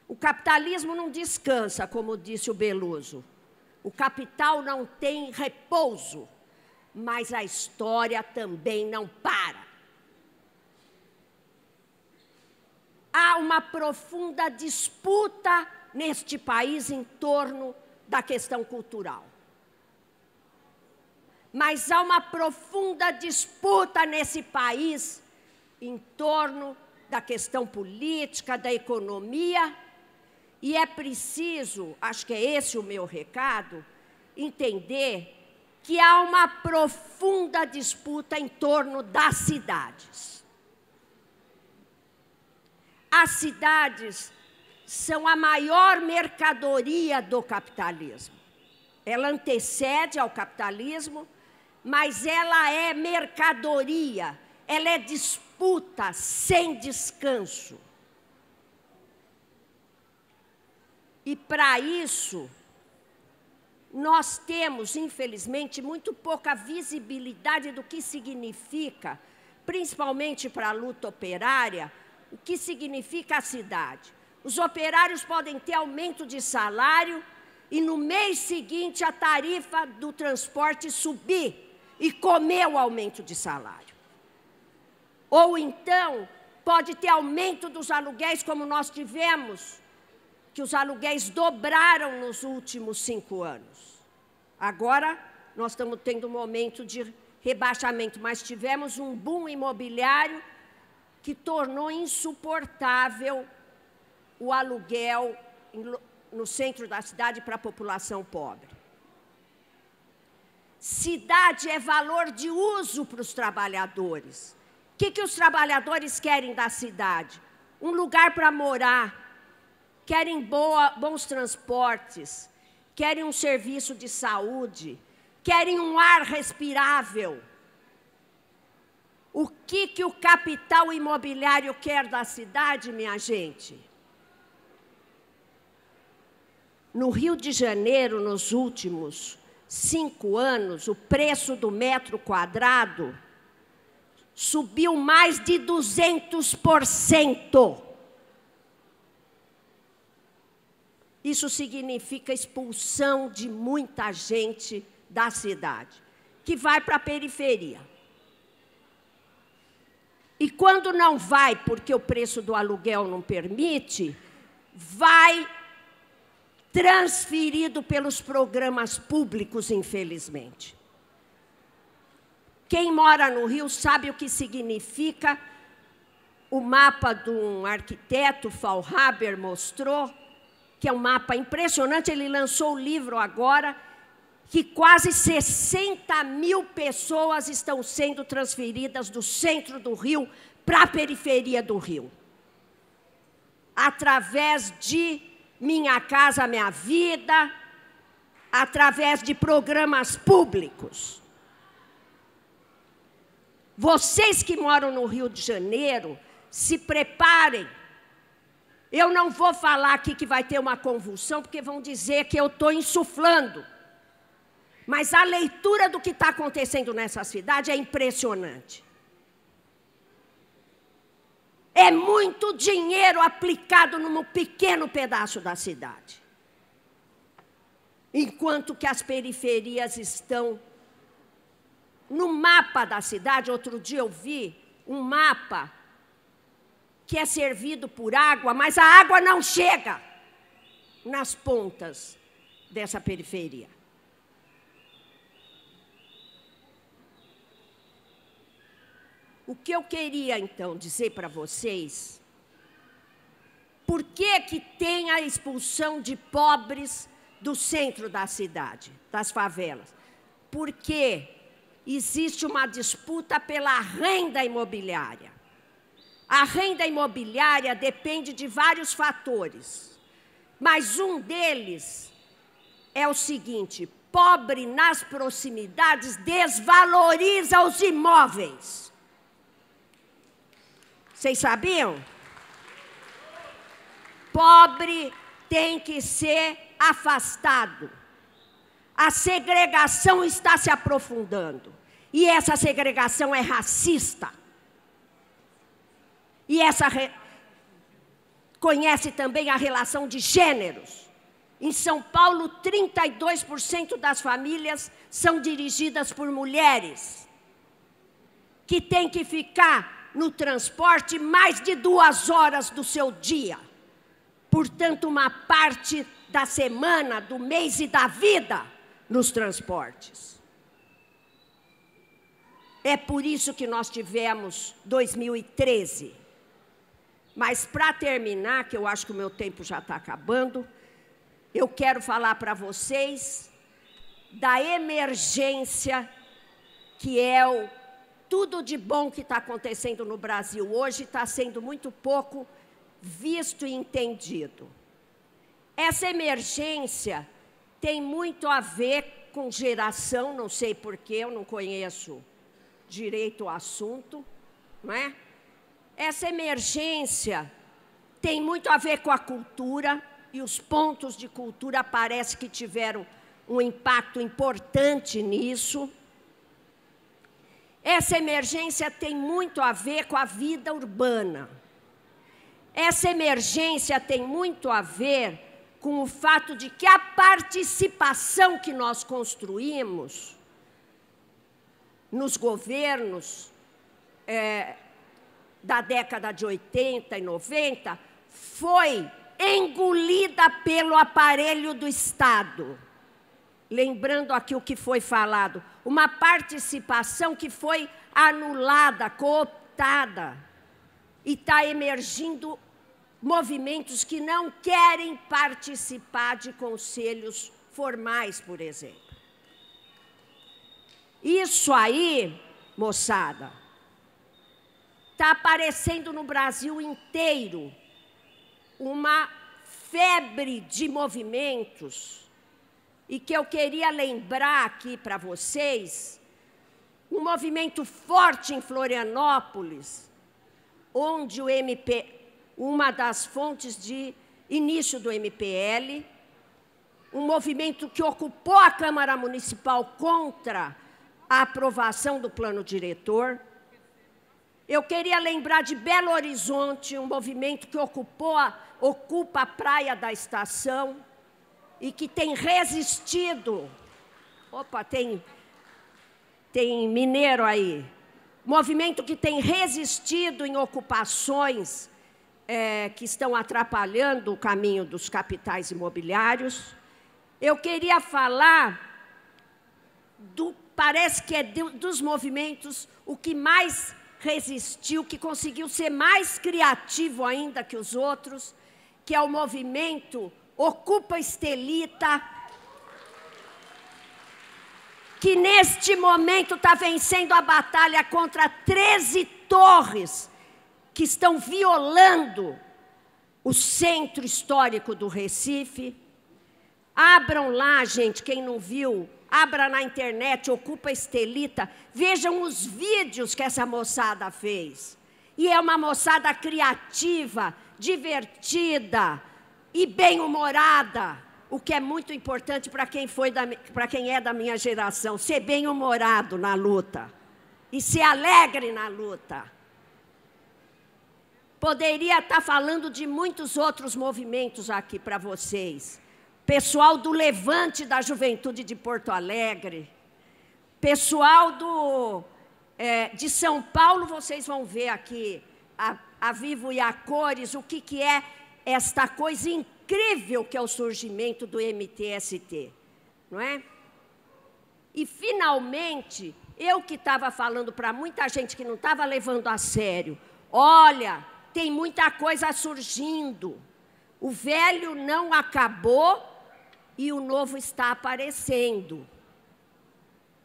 S4: O capitalismo não descansa, como disse o Beloso. O capital não tem repouso, mas a história também não para. Há uma profunda disputa neste país em torno da questão cultural. Mas há uma profunda disputa nesse país em torno da questão política, da economia, e é preciso, acho que é esse o meu recado, entender que há uma profunda disputa em torno das cidades. As cidades são a maior mercadoria do capitalismo. Ela antecede ao capitalismo, mas ela é mercadoria, ela é disputa sem descanso. E para isso, nós temos, infelizmente, muito pouca visibilidade do que significa, principalmente para a luta operária, o que significa a cidade. Os operários podem ter aumento de salário e no mês seguinte a tarifa do transporte subir e comer o aumento de salário. Ou então, pode ter aumento dos aluguéis, como nós tivemos, que os aluguéis dobraram nos últimos 5 anos. Agora, nós estamos tendo um momento de rebaixamento, mas tivemos um boom imobiliário que tornou insuportável o aluguel no centro da cidade para a população pobre. Cidade é valor de uso para os trabalhadores. O que os trabalhadores querem da cidade? Um lugar para morar, querem bons transportes, querem um serviço de saúde, querem um ar respirável. O que o capital imobiliário quer da cidade, minha gente? No Rio de Janeiro, nos últimos 5 anos, o preço do metro quadrado subiu mais de 200%. Isso significa expulsão de muita gente da cidade, que vai para a periferia. E quando não vai, porque o preço do aluguel não permite, vai transferido pelos programas públicos, infelizmente. Quem mora no Rio sabe o que significa. O mapa de um arquiteto, Faulhaber, mostrou, que é um mapa impressionante. Ele lançou o livro agora, que quase 60 mil pessoas estão sendo transferidas do centro do Rio para a periferia do Rio, através de Minha Casa Minha Vida, através de programas públicos. Vocês que moram no Rio de Janeiro, se preparem. Eu não vou falar aqui que vai ter uma convulsão, porque vão dizer que eu estou insuflando. Mas a leitura do que está acontecendo nessa cidade é impressionante. É muito dinheiro aplicado num pequeno pedaço da cidade. Enquanto que as periferias estão no mapa da cidade. Outro dia eu vi um mapa que é servido por água, mas a água não chega nas pontas dessa periferia. O que eu queria, então, dizer para vocês, por que tem a expulsão de pobres do centro da cidade, das favelas? Porque existe uma disputa pela renda imobiliária. A renda imobiliária depende de vários fatores, mas um deles é o seguinte: pobre nas proximidades desvaloriza os imóveis. Vocês sabiam? Pobre tem que ser afastado. A segregação está se aprofundando. E essa segregação é racista. E conhece também a relação de gêneros. Em São Paulo, 32% das famílias são dirigidas por mulheres, que têm que ficar no transporte mais de 2 horas do seu dia. Portanto, uma parte da semana, do mês e da vida nos transportes. É por isso que nós tivemos 2013. Mas, para terminar, que eu acho que o meu tempo já está acabando, eu quero falar para vocês da emergência, que é tudo de bom que está acontecendo no Brasil hoje, está sendo muito pouco visto e entendido. Essa emergência tem muito a ver com geração, não sei porquê, eu não conheço direito o assunto, não é? Essa emergência tem muito a ver com a cultura, e os pontos de cultura parece que tiveram um impacto importante nisso. Essa emergência tem muito a ver com a vida urbana. Essa emergência tem muito a ver com o fato de que a participação que nós construímos nos governos da década de 80 e 90 foi engolida pelo aparelho do Estado. Lembrando aqui o que foi falado, uma participação que foi anulada, cooptada, e está emergindo movimentos que não querem participar de conselhos formais, por exemplo. Isso aí, moçada, está aparecendo no Brasil inteiro uma febre de movimentos, e que eu queria lembrar aqui para vocês, um movimento forte em Florianópolis, onde uma das fontes de início do MPL, um movimento que ocupou a Câmara Municipal contra a aprovação do plano diretor. Eu queria lembrar de Belo Horizonte, um movimento que ocupa a praia da Estação e que tem resistido. Opa, tem mineiro aí. Movimento que tem resistido em ocupações que estão atrapalhando o caminho dos capitais imobiliários. Eu queria falar parece que é dos movimentos o que mais resistiu, que conseguiu ser mais criativo ainda que os outros, que é o movimento Ocupa Estelita, que neste momento está vencendo a batalha contra 13 torres que estão violando o centro histórico do Recife. Abram lá, gente, quem não viu, abra na internet, Ocupa Estelita, vejam os vídeos que essa moçada fez. E é uma moçada criativa, divertida e bem-humorada, o que é muito importante para quem é da minha geração, ser bem-humorado na luta e ser alegre na luta. Poderia estar falando de muitos outros movimentos aqui para vocês. Pessoal do Levante da Juventude de Porto Alegre, pessoal de São Paulo, vocês vão ver aqui, a Vivo e a Cores, o que é esta coisa incrível que é o surgimento do MTST, não é? E, finalmente, eu que estava falando para muita gente que não estava levando a sério, olha, tem muita coisa surgindo, o velho não acabou e o novo está aparecendo.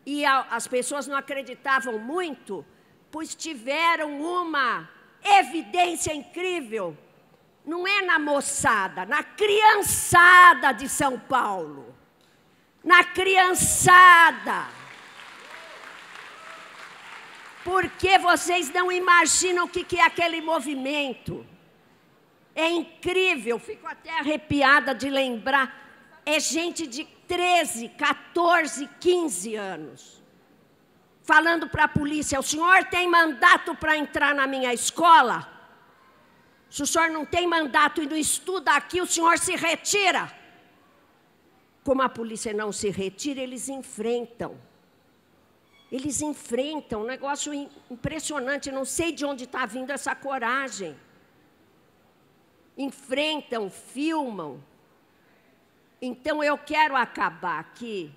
S4: E as pessoas não acreditavam muito, pois tiveram uma evidência incrível. Não é na moçada, na criançada de São Paulo. Na criançada. Porque vocês não imaginam o que é aquele movimento. É incrível, fico até arrepiada de lembrar. É gente de 13, 14, 15 anos. Falando para a polícia, o senhor tem mandato para entrar na minha escola? Se o senhor não tem mandato e não estuda aqui, o senhor se retira. Como a polícia não se retira, eles enfrentam. Eles enfrentam, um negócio impressionante, não sei de onde está vindo essa coragem. Enfrentam, filmam. Então, eu quero acabar aqui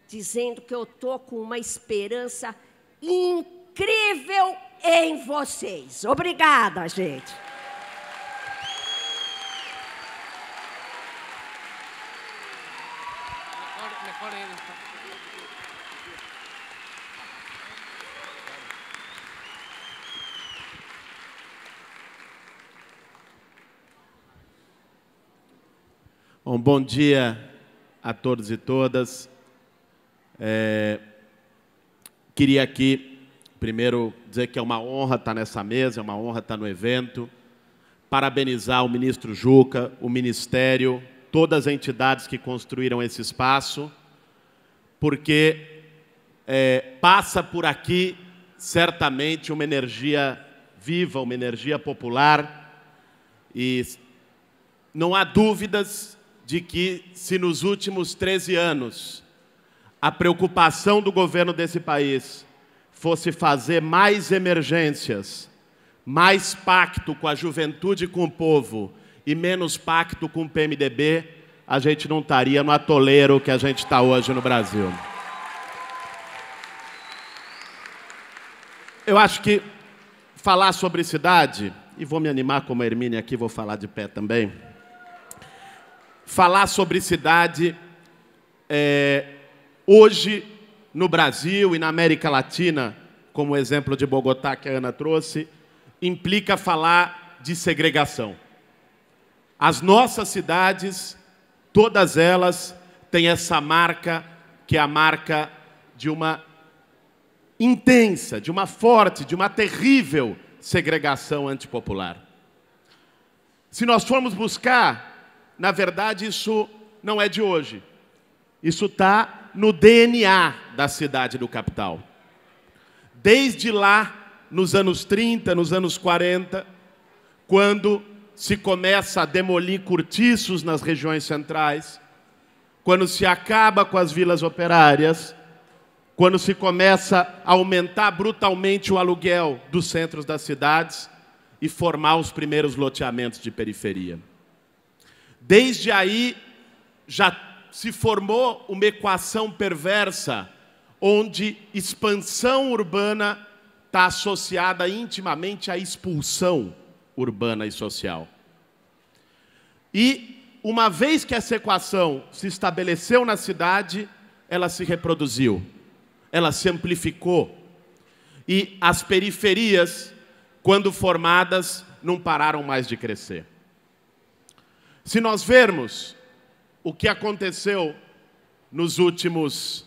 S4: dizendo que eu estou com uma esperança incrível em vocês. Obrigada, gente.
S5: Bom dia a todos e todas. Queria aqui, primeiro, dizer que é uma honra estar nessa mesa, é uma honra estar no evento. Parabenizar o ministro Juca, o Ministério, todas as entidades que construíram esse espaço, porque passa por aqui, certamente, uma energia viva, uma energia popular, e não há dúvidas de que, se nos últimos 13 anos a preocupação do governo desse país fosse fazer mais emergências, mais pacto com a juventude e com o povo e menos pacto com o PMDB, a gente não estaria no atoleiro que a gente está hoje no Brasil. Eu acho que falar sobre cidade, e vou me animar como a Hermínia aqui, vou falar de pé também. Falar sobre cidade, hoje, no Brasil e na América Latina, como o exemplo de Bogotá que a Ana trouxe, implica falar de segregação. As nossas cidades, todas elas, têm essa marca, que é a marca de uma intensa, de uma forte, de uma terrível segregação antipopular. Se nós formos buscar, na verdade, isso não é de hoje. Isso está no DNA da cidade do capital. Desde lá, nos anos 30, nos anos 40, quando se começa a demolir cortiços nas regiões centrais, quando se acaba com as vilas operárias, quando se começa a aumentar brutalmente o aluguel dos centros das cidades e formar os primeiros loteamentos de periferia. Desde aí, já se formou uma equação perversa, onde expansão urbana está associada intimamente à expulsão urbana e social. E, uma vez que essa equação se estabeleceu na cidade, ela se reproduziu, ela se amplificou. E as periferias, quando formadas, não pararam mais de crescer. Se nós vermos o que aconteceu nos últimos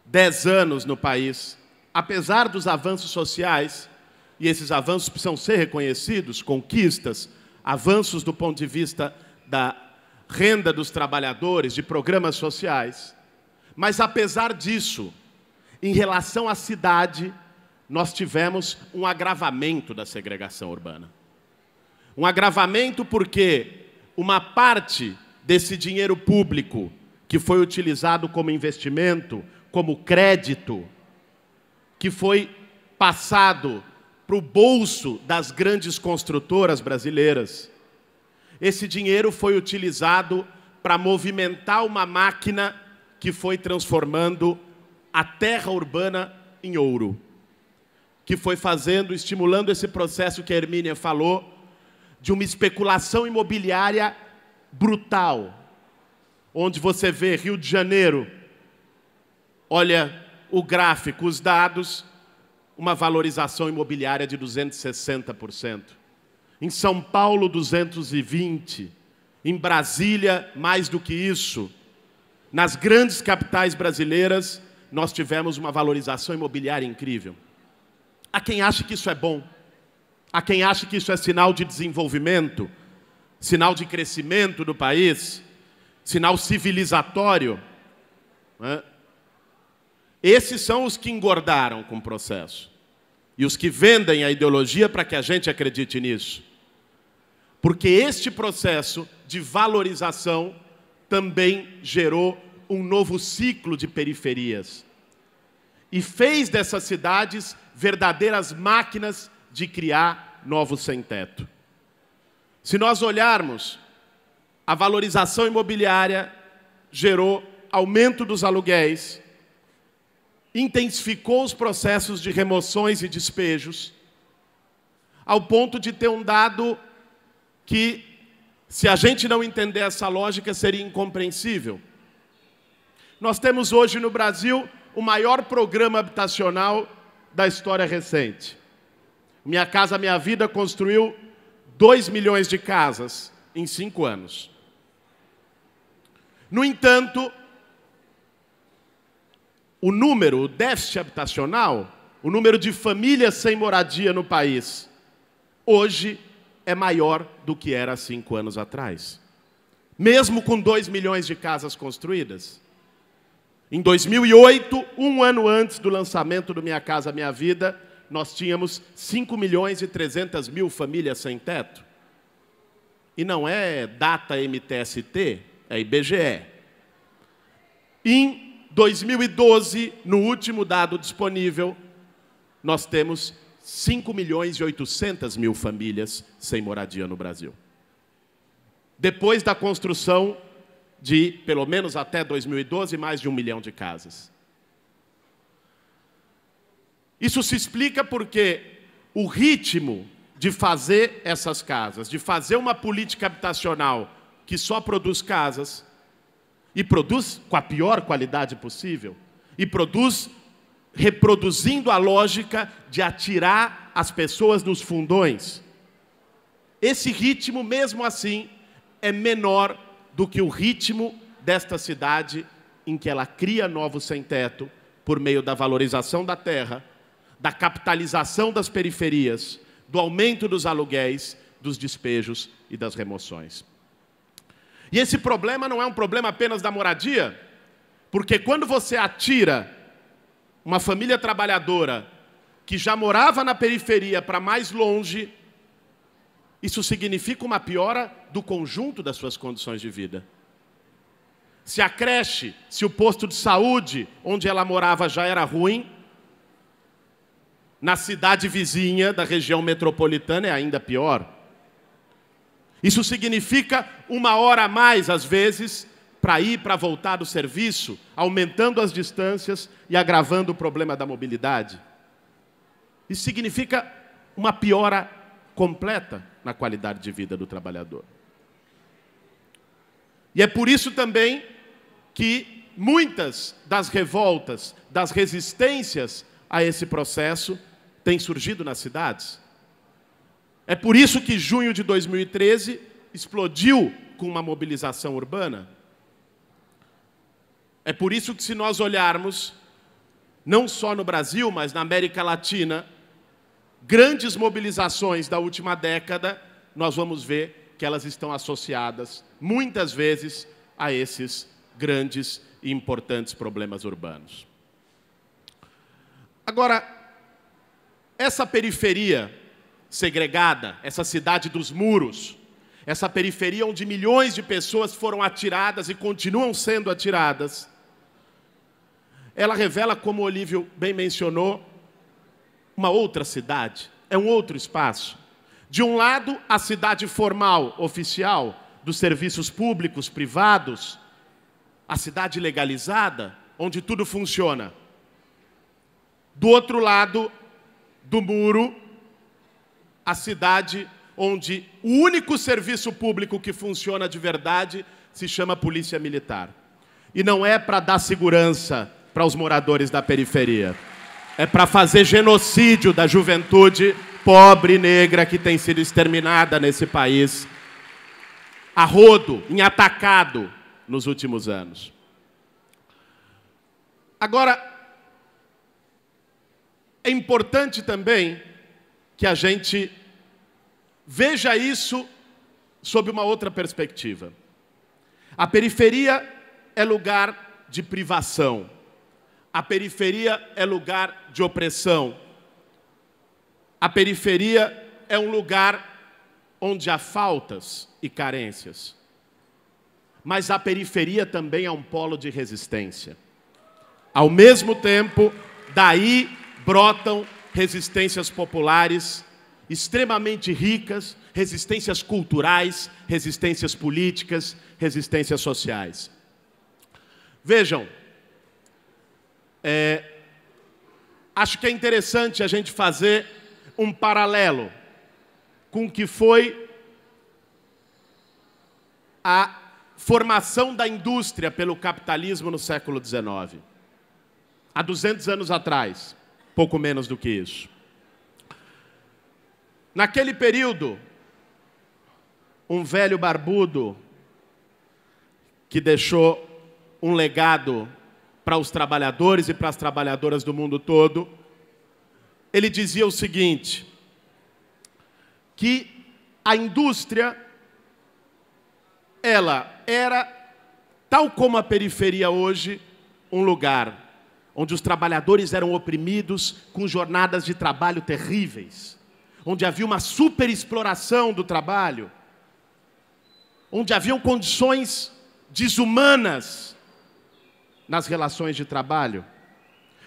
S5: 10 anos no país, apesar dos avanços sociais, e esses avanços precisam ser reconhecidos, conquistas, avanços do ponto de vista da renda dos trabalhadores, de programas sociais, mas apesar disso, em relação à cidade, nós tivemos um agravamento da segregação urbana. Um agravamento porque uma parte desse dinheiro público que foi utilizado como investimento, como crédito, que foi passado para o bolso das grandes construtoras brasileiras, esse dinheiro foi utilizado para movimentar uma máquina que foi transformando a terra urbana em ouro, que foi estimulando esse processo que a Hermínia falou, de uma especulação imobiliária brutal, onde você vê Rio de Janeiro, olha o gráfico, os dados, uma valorização imobiliária de 260%. Em São Paulo, 220%. Em Brasília, mais do que isso. Nas grandes capitais brasileiras, nós tivemos uma valorização imobiliária incrível. Há quem ache que isso é bom. Há quem ache que isso é sinal de desenvolvimento, sinal de crescimento do país, sinal civilizatório. Esses são os que engordaram com o processo. E os que vendem a ideologia para que a gente acredite nisso. Porque este processo de valorização também gerou um novo ciclo de periferias. E fez dessas cidades verdadeiras máquinas de criar novos sem-teto. Se nós olharmos, a valorização imobiliária gerou aumento dos aluguéis, intensificou os processos de remoções e despejos, ao ponto de ter um dado que, se a gente não entender essa lógica, seria incompreensível. Nós temos hoje no Brasil o maior programa habitacional da história recente. Minha Casa Minha Vida construiu 2 milhões de casas em 5 anos. No entanto, o déficit habitacional, o número de famílias sem moradia no país, hoje é maior do que era há 5 anos atrás. Mesmo com 2 milhões de casas construídas. Em 2008, um ano antes do lançamento do Minha Casa Minha Vida, nós tínhamos 5.300.000 famílias sem teto. E não é data MTST, é IBGE. Em 2012, no último dado disponível, nós temos 5.800.000 famílias sem moradia no Brasil. Depois da construção de, pelo menos até 2012, mais de 1 milhão de casas. Isso se explica porque o ritmo de fazer essas casas, de fazer uma política habitacional que só produz casas, e produz com a pior qualidade possível, e produz reproduzindo a lógica de atirar as pessoas nos fundões. Esse ritmo, mesmo assim, é menor do que o ritmo desta cidade em que ela cria novos sem-teto por meio da valorização da terra, da capitalização das periferias, do aumento dos aluguéis, dos despejos e das remoções. E esse problema não é um problema apenas da moradia, porque quando você atira uma família trabalhadora que já morava na periferia para mais longe, isso significa uma piora do conjunto das suas condições de vida. Se a creche, se o posto de saúde onde ela morava já era ruim, na cidade vizinha da região metropolitana é ainda pior. Isso significa 1 hora a mais, às vezes, para ir e para voltar do serviço, aumentando as distâncias e agravando o problema da mobilidade. Isso significa uma piora completa na qualidade de vida do trabalhador. E é por isso também que muitas das revoltas, das resistências a esse processo têm surgido nas cidades. É por isso que junho de 2013 explodiu com uma mobilização urbana. É por isso que, se nós olharmos, não só no Brasil, mas na América Latina, grandes mobilizações da última década, nós vamos ver que elas estão associadas, muitas vezes, a esses grandes e importantes problemas urbanos. Agora, essa periferia segregada, essa cidade dos muros, essa periferia onde milhões de pessoas foram atiradas e continuam sendo atiradas, ela revela, como o Olívio bem mencionou, uma outra cidade, é um outro espaço. De um lado, a cidade formal, oficial, dos serviços públicos, privados, a cidade legalizada, onde tudo funciona. Do outro lado do muro, a cidade onde o único serviço público que funciona de verdade se chama Polícia Militar. E não é para dar segurança para os moradores da periferia. É para fazer genocídio da juventude pobre e negra que tem sido exterminada nesse país, a rodo, em atacado, nos últimos anos. Agora, é importante também que a gente veja isso sob uma outra perspectiva. A periferia é lugar de privação. A periferia é lugar de opressão. A periferia é um lugar onde há faltas e carências. Mas a periferia também é um polo de resistência. Ao mesmo tempo, daí brotam resistências populares extremamente ricas, resistências culturais, resistências políticas, resistências sociais. Vejam, acho que é interessante a gente fazer um paralelo com o que foi a formação da indústria pelo capitalismo no século XIX. Há 200 anos atrás, pouco menos do que isso. Naquele período, um velho barbudo que deixou um legado para os trabalhadores e para as trabalhadoras do mundo todo, ele dizia o seguinte, que a indústria, ela era, tal como a periferia hoje, um lugar onde os trabalhadores eram oprimidos com jornadas de trabalho terríveis, onde havia uma superexploração do trabalho, onde haviam condições desumanas nas relações de trabalho,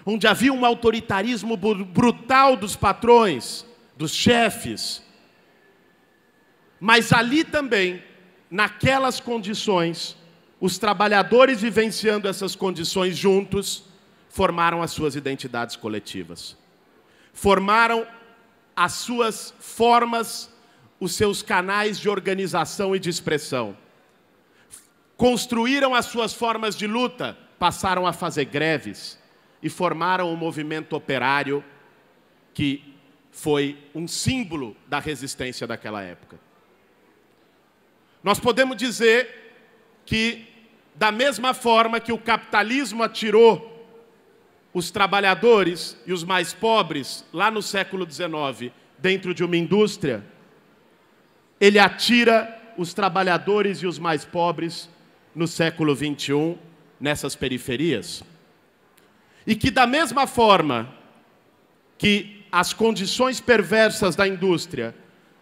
S5: onde havia um autoritarismo brutal dos patrões, dos chefes. Mas ali também, naquelas condições, os trabalhadores vivenciando essas condições juntos, formaram as suas identidades coletivas. Formaram as suas formas, os seus canais de organização e de expressão. Construíram as suas formas de luta, passaram a fazer greves e formaram um movimento operário que foi um símbolo da resistência daquela época. Nós podemos dizer que, da mesma forma que o capitalismo atirou os trabalhadores e os mais pobres, lá no século XIX, dentro de uma indústria, ele atira os trabalhadores e os mais pobres no século XXI, nessas periferias. E que, da mesma forma que as condições perversas da indústria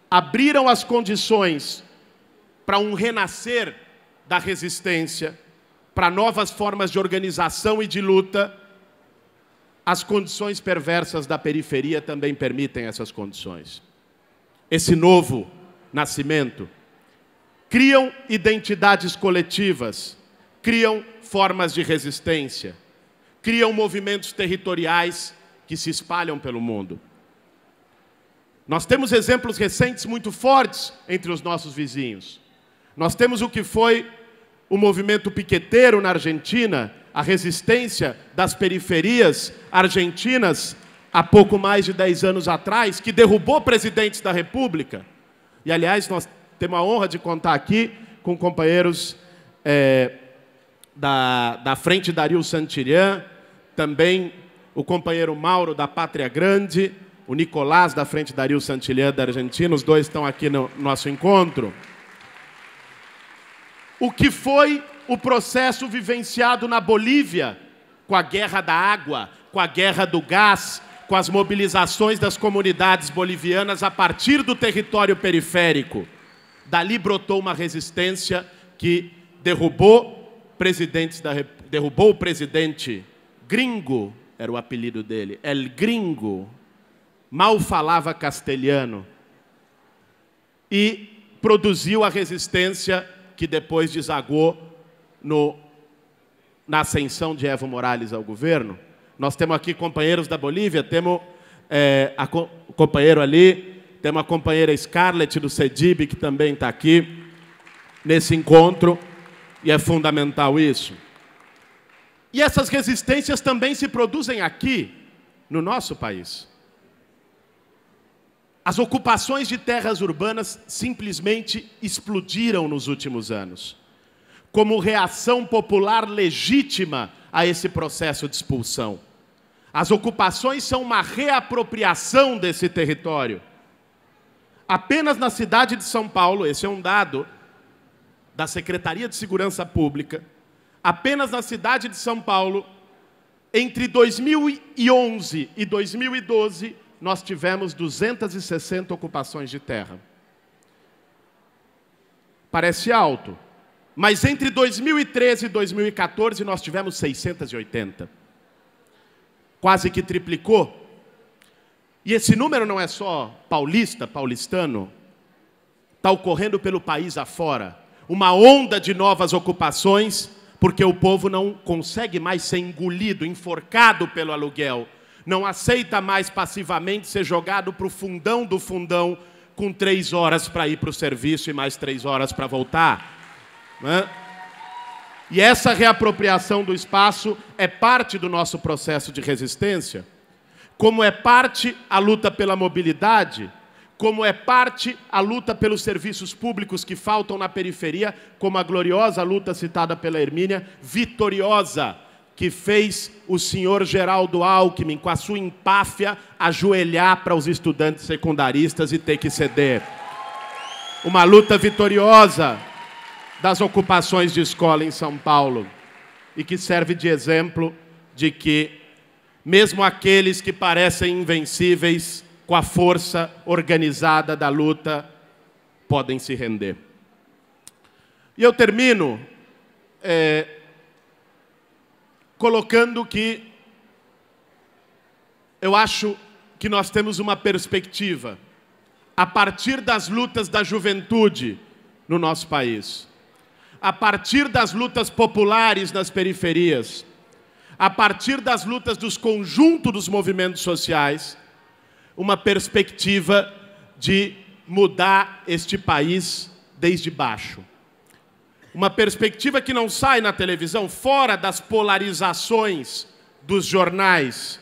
S5: abriram as condições para um renascer da resistência, para novas formas de organização e de luta, as condições perversas da periferia também permitem essas condições. Esse novo nascimento criam identidades coletivas, criam formas de resistência, criam movimentos territoriais que se espalham pelo mundo. Nós temos exemplos recentes muito fortes entre os nossos vizinhos. Nós temos o que foi o movimento piqueteiro na Argentina, a resistência das periferias argentinas há pouco mais de 10 anos atrás, que derrubou presidentes da República. E, aliás, nós temos a honra de contar aqui com companheiros da Frente Darío Santillán, também o companheiro Mauro da Pátria Grande, o Nicolás da Frente Darío Santillán da Argentina, os dois estão aqui no nosso encontro. O que foi o processo vivenciado na Bolívia, com a guerra da água, com a guerra do gás, com as mobilizações das comunidades bolivianas a partir do território periférico. Dali brotou uma resistência que derrubou o presidente Gringo, era o apelido dele, El Gringo, mal falava castelhano, e produziu a resistência que depois desagou na ascensão de Evo Morales ao governo. Nós temos aqui companheiros da Bolívia, temos o companheiro ali, temos a companheira Scarlett do CEDIB, que também está aqui nesse encontro, e é fundamental isso. E essas resistências também se produzem aqui, no nosso país. As ocupações de terras urbanas simplesmente explodiram nos últimos anos, como reação popular legítima a esse processo de expulsão. As ocupações são uma reapropriação desse território. Apenas na cidade de São Paulo, esse é um dado da Secretaria de Segurança Pública, apenas na cidade de São Paulo, entre 2011 e 2012, nós tivemos 260 ocupações de terra. Parece alto, mas entre 2013 e 2014 nós tivemos 680. Quase que triplicou. E esse número não é só paulistano, está ocorrendo pelo país afora. Uma onda de novas ocupações, porque o povo não consegue mais ser engolido, enforcado pelo aluguel. Não aceita mais passivamente ser jogado para o fundão do fundão com 3 horas para ir para o serviço e mais 3 horas para voltar. Né? E essa reapropriação do espaço é parte do nosso processo de resistência, como é parte a luta pela mobilidade, como é parte a luta pelos serviços públicos que faltam na periferia, como a gloriosa luta citada pela Hermínia, vitoriosa, que fez o senhor Geraldo Alckmin, com a sua empáfia, ajoelhar para os estudantes secundaristas e ter que ceder. Uma luta vitoriosa das ocupações de escola em São Paulo, e que serve de exemplo de que, mesmo aqueles que parecem invencíveis, com a força organizada da luta, podem se render. E eu termino colocando que eu acho que nós temos uma perspectiva, a partir das lutas da juventude no nosso país, a partir das lutas populares nas periferias, a partir das lutas dos conjuntos dos movimentos sociais, uma perspectiva de mudar este país desde baixo. Uma perspectiva que não sai na televisão, fora das polarizações dos jornais.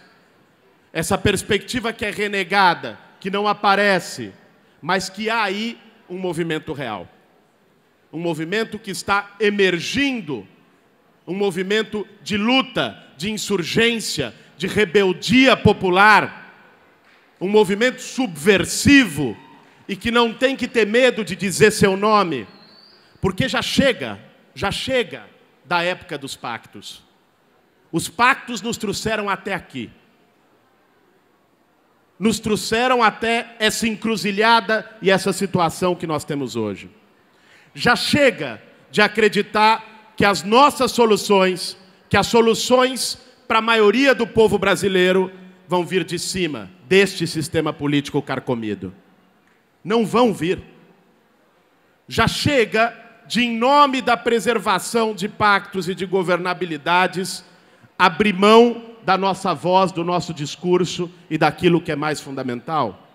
S5: Essa perspectiva que é renegada, que não aparece, mas que há aí um movimento real. Um movimento que está emergindo, um movimento de luta, de insurgência, de rebeldia popular, um movimento subversivo e que não tem que ter medo de dizer seu nome, porque já chega da época dos pactos. Os pactos nos trouxeram até aqui. Nos trouxeram até essa encruzilhada e essa situação que nós temos hoje. Já chega de acreditar que as nossas soluções, que as soluções para a maioria do povo brasileiro vão vir de cima deste sistema político carcomido. Não vão vir. Já chega de, em nome da preservação de pactos e de governabilidades, abrir mão da nossa voz, do nosso discurso e daquilo que é mais fundamental.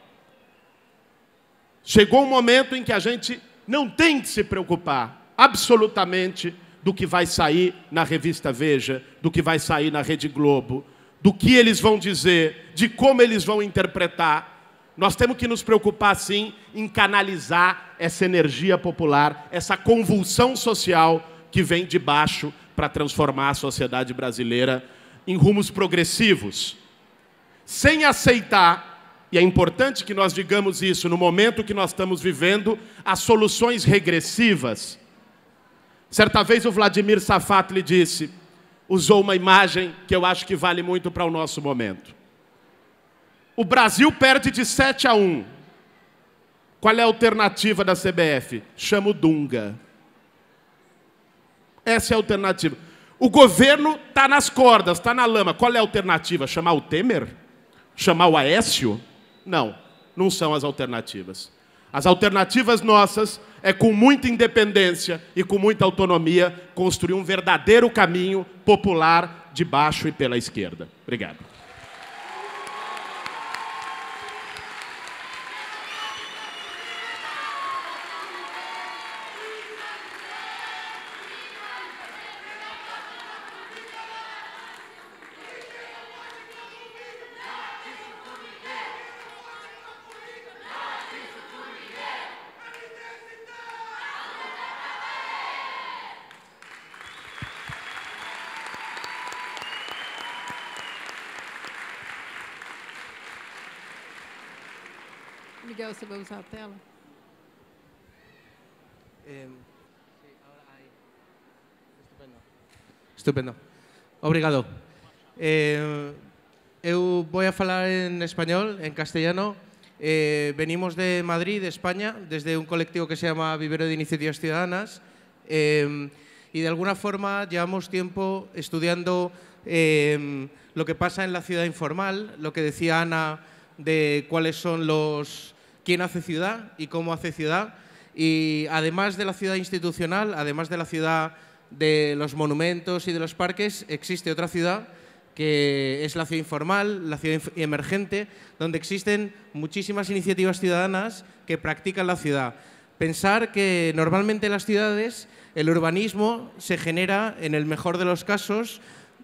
S5: Chegou um momento em que a gente não tem que se preocupar absolutamente do que vai sair na revista Veja, do que vai sair na Rede Globo, do que eles vão dizer, de como eles vão interpretar. Nós temos que nos preocupar, sim, em canalizar essa energia popular, essa convulsão social que vem de baixo para transformar a sociedade brasileira em rumos progressivos. Sem aceitar, e é importante que nós digamos isso no momento que nós estamos vivendo, as soluções regressivas. Certa vez o Vladimir Safatli disse, usou uma imagem que eu acho que vale muito para o nosso momento. O Brasil perde de 7-1. Qual é a alternativa da CBF? Chama o Dunga. Essa é a alternativa. O governo está nas cordas, está na lama. Qual é a alternativa? Chamar o Temer? Chamar o Aécio? Não, não são as alternativas. As alternativas nossas é, com muita independência e com muita autonomia, construir um verdadeiro caminho popular de baixo e pela esquerda. Obrigado.
S1: Miguel, você vai usar a tela?
S6: Estupendo. Obrigado. Eu voy a falar en español, en castellano. Venimos de Madrid, de España, desde un colectivo que se llama Vivero de Iniciativas Ciudadanas, y de alguna forma llevamos tiempo estudiando lo que pasa en la ciudad informal, lo que decía Ana de cuáles son quién hace ciudad y cómo hace ciudad, y además de la ciudad institucional, además de la ciudad de los monumentos y de los parques, existe otra ciudad que es la ciudad informal, la ciudad emergente, donde existen muchísimas iniciativas ciudadanas que practican la ciudad. Pensar que normalmente en las ciudades el urbanismo se genera, en el mejor de los casos,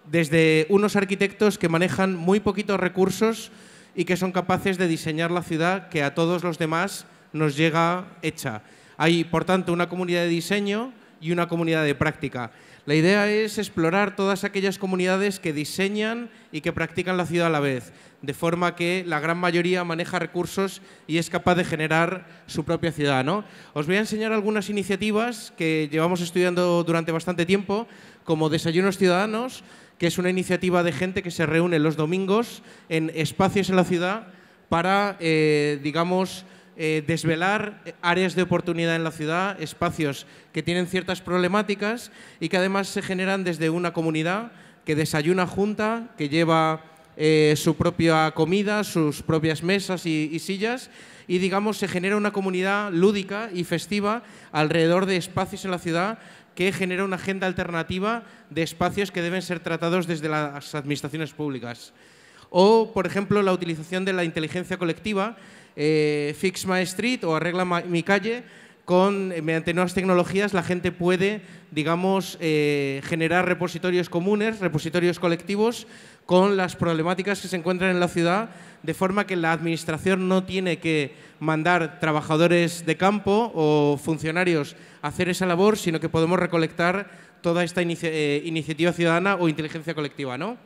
S6: desde unos arquitectos que manejan muy poquitos recursos y que son capaces de diseñar la ciudad que a todos los demás nos llega hecha. Hay, por tanto, una comunidad de diseño y una comunidad de práctica. La idea es explorar todas aquellas comunidades que diseñan y que practican la ciudad a la vez, de forma que la gran mayoría maneja recursos y es capaz de generar su propia ciudad, ¿no? Os voy a enseñar algunas iniciativas que llevamos estudiando durante bastante tiempo, como Desayunos Ciudadanos, que es una iniciativa de gente que se reúne los domingos en espacios en la ciudad para, desvelar áreas de oportunidad en la ciudad, espacios que tienen ciertas problemáticas y que además se generan desde una comunidad que desayuna junta, que lleva su propia comida, sus propias mesas y sillas y, se genera una comunidad lúdica y festiva alrededor de espacios en la ciudad que genera una agenda alternativa de espacios que deben ser tratados desde las administraciones públicas. O, por ejemplo, la utilización de la inteligencia colectiva, Fix My Street o Arregla mi calle, mediante nuevas tecnologías la gente puede, generar repositorios comunes, repositorios colectivos con las problemáticas que se encuentran en la ciudad, de forma que la administración no tiene que mandar trabajadores de campo o funcionarios a hacer esa labor, sino que podemos recolectar toda esta iniciativa ciudadana o inteligencia colectiva, ¿no?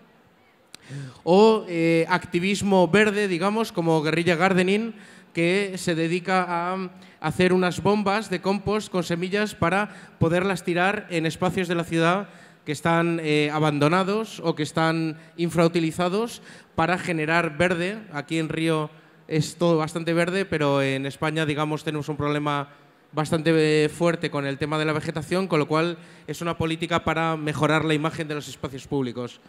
S6: O activismo verde, como guerrilla gardening, que se dedica a hacer unas bombas de compost con semillas para poderlas tirar en espacios de la ciudad que están abandonados o que están infrautilizados para generar verde. Aquí en Río es todo bastante verde, pero en España, tenemos un problema bastante fuerte con el tema de la vegetación, con lo cual es una política para mejorar la imagen de los espacios públicos.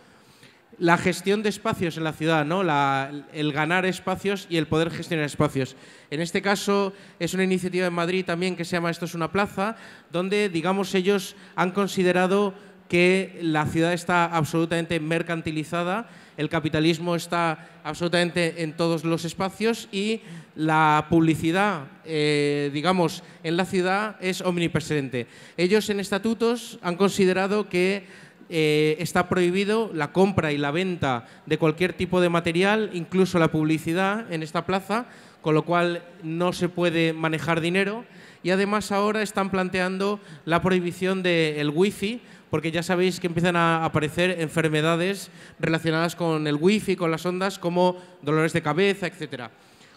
S6: La gestión de espacios en la ciudad, ¿no? El ganar espacios y el poder gestionar espacios. En este caso es una iniciativa en Madrid también que se llama Esto es una plaza, donde, ellos han considerado que la ciudad está absolutamente mercantilizada, el capitalismo está absolutamente en todos los espacios y la publicidad, en la ciudad es omnipresente. Ellos en estatutos han considerado que está prohibido la compra y la venta de cualquier tipo de material, incluso la publicidad en esta plaza, con lo cual no se puede manejar dinero. Y además ahora están planteando la prohibición del wifi, porque ya sabéis que empiezan a aparecer enfermedades relacionadas con el wifi, con las ondas, como dolores de cabeza, etc.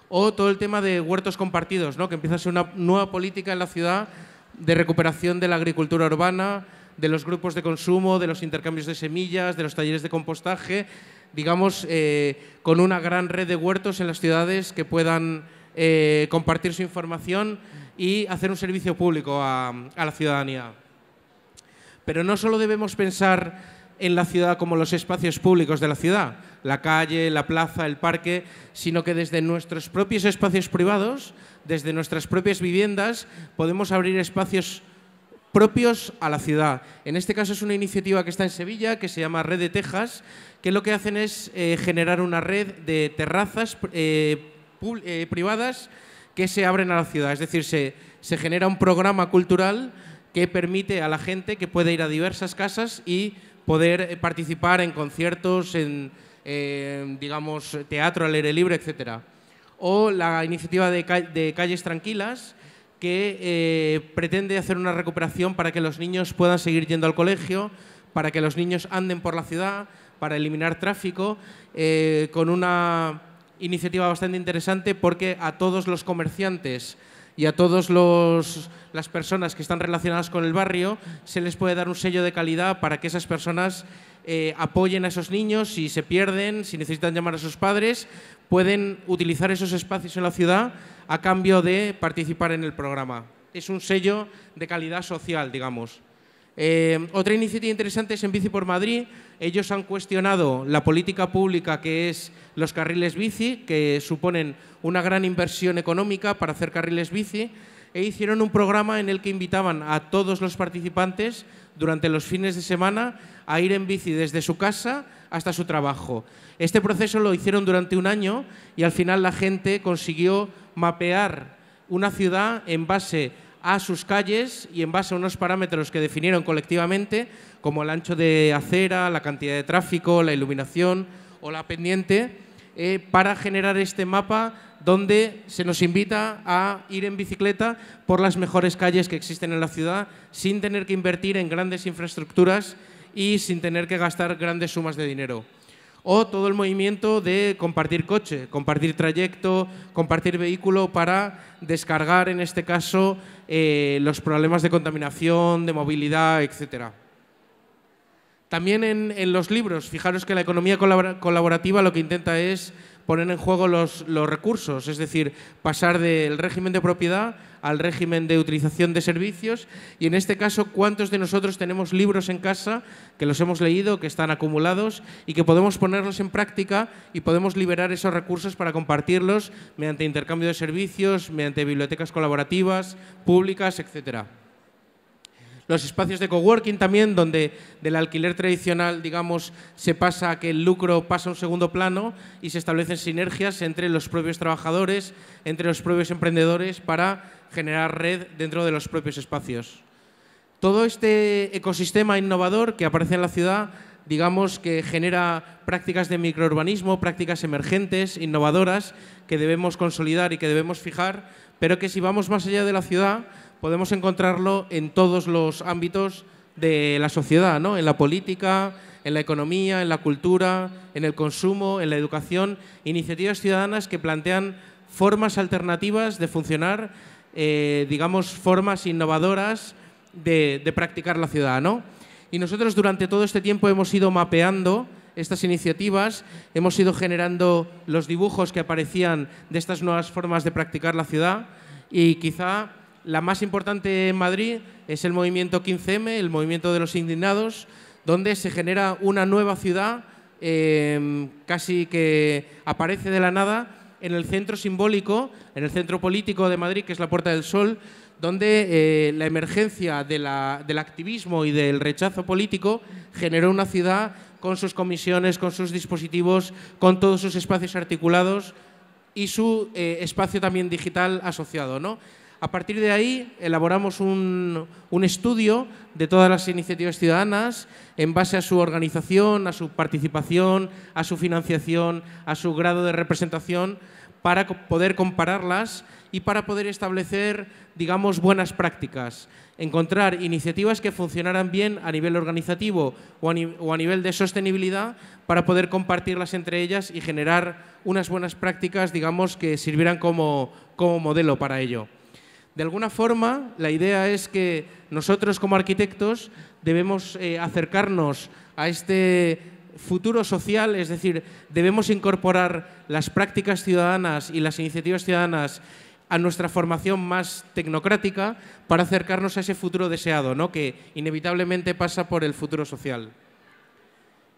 S6: O todo el tema de huertos compartidos, ¿no? Que empieza a ser una nueva política en la ciudad de recuperación de la agricultura urbana, de los grupos de consumo, de los intercambios de semillas, de los talleres de compostaje, con una gran red de huertos en las ciudades que puedan compartir su información y hacer un servicio público a la ciudadanía. Pero no solo debemos pensar en la ciudad como los espacios públicos de la ciudad, la calle, la plaza, el parque, sino que desde nuestros propios espacios privados, desde nuestras propias viviendas, podemos abrir espacios propios a la ciudad. En este caso es una iniciativa que está en Sevilla, que se llama Red de Tejas, que lo que hacen es generar una red de terrazas privadas que se abren a la ciudad. Es decir, se genera un programa cultural que permite a la gente que pueda ir a diversas casas y poder participar en conciertos, en teatro al aire libre, etc. O la iniciativa de Calles Tranquilas, que pretende hacer una recuperación para que los niños puedan seguir yendo al colegio, para que los niños anden por la ciudad, para eliminar tráfico, con una iniciativa bastante interesante porque a todos los comerciantes y a todas las personas que están relacionadas con el barrio se les puede dar un sello de calidad para que esas personas apoyen a esos niños. Si se pierden, si necesitan llamar a sus padres, pueden utilizar esos espacios en la ciudad a cambio de participar en el programa. Es un sello de calidad social, Otra iniciativa interesante es en Bici por Madrid. Ellos han cuestionado la política pública que es los carriles bici, que suponen una gran inversión económica para hacer carriles bici, e hicieron un programa en el que invitaban a todos los participantes durante los fines de semana a ir en bici desde su casa hasta su trabajo. Este proceso lo hicieron durante un año y al final la gente consiguió mapear una ciudad en base a sus calles y en base a unos parámetros que definieron colectivamente, como el ancho de acera, la cantidad de tráfico, la iluminación o la pendiente, para generar este mapa donde se nos invita a ir en bicicleta por las mejores calles que existen en la ciudad sin tener que invertir en grandes infraestructuras y sin tener que gastar grandes sumas de dinero. O todo el movimiento de compartir coche, compartir trayecto, compartir vehículo para descargar, en este caso, los problemas de contaminación, de movilidad, etc. También en los libros, fijaros que la economía colaborativa lo que intenta es poner en juego los recursos, es decir, pasar del régimen de propiedad al régimen de utilización de servicios y, en este caso, ¿cuántos de nosotros tenemos libros en casa que los hemos leído, que están acumulados y que podemos ponerlos en práctica y podemos liberar esos recursos para compartirlos mediante intercambio de servicios, mediante bibliotecas colaborativas, públicas, etcétera? Los espacios de coworking también, donde del alquiler tradicional, digamos, se pasa a que el lucro pasa a un segundo plano y se establecen sinergias entre los propios trabajadores, entre los propios emprendedores para generar red dentro de los propios espacios. Todo este ecosistema innovador que aparece en la ciudad, digamos que genera prácticas de microurbanismo, prácticas emergentes, innovadoras, que debemos consolidar y que debemos fijar, pero que si vamos más allá de la ciudad, podemos encontrarlo en todos los ámbitos de la sociedad, ¿no? En la política, en la economía, en la cultura, en el consumo, en la educación, iniciativas ciudadanas que plantean formas alternativas de funcionar, digamos, formas innovadoras de practicar la ciudad, ¿no? Y nosotros durante todo este tiempo hemos ido mapeando estas iniciativas, hemos ido generando los dibujos que aparecían de estas nuevas formas de practicar la ciudad y quizá la más importante en Madrid es el movimiento 15M, el movimiento de los indignados, donde se genera una nueva ciudad casi que aparece de la nada en el centro simbólico, en el centro político de Madrid, que es la Puerta del Sol, donde la emergencia del activismo y del rechazo político generó una ciudad con sus comisiones, con sus dispositivos, con todos sus espacios articulados y su espacio también digital asociado, ¿no? A partir de ahí elaboramos un estudio de todas las iniciativas ciudadanas en base a su organización, a su participación, a su financiación, a su grado de representación, para poder compararlas y para poder establecer, digamos, buenas prácticas. Encontrar iniciativas que funcionaran bien a nivel organizativo o a nivel de sostenibilidad para poder compartirlas entre ellas y generar unas buenas prácticas, digamos, que sirvieran como modelo para ello. De alguna forma, la idea es que nosotros como arquitectos debemos acercarnos a este futuro social, es decir, debemos incorporar las prácticas ciudadanas y las iniciativas ciudadanas a nuestra formación más tecnocrática para acercarnos a ese futuro deseado, ¿no? Que inevitablemente pasa por el futuro social.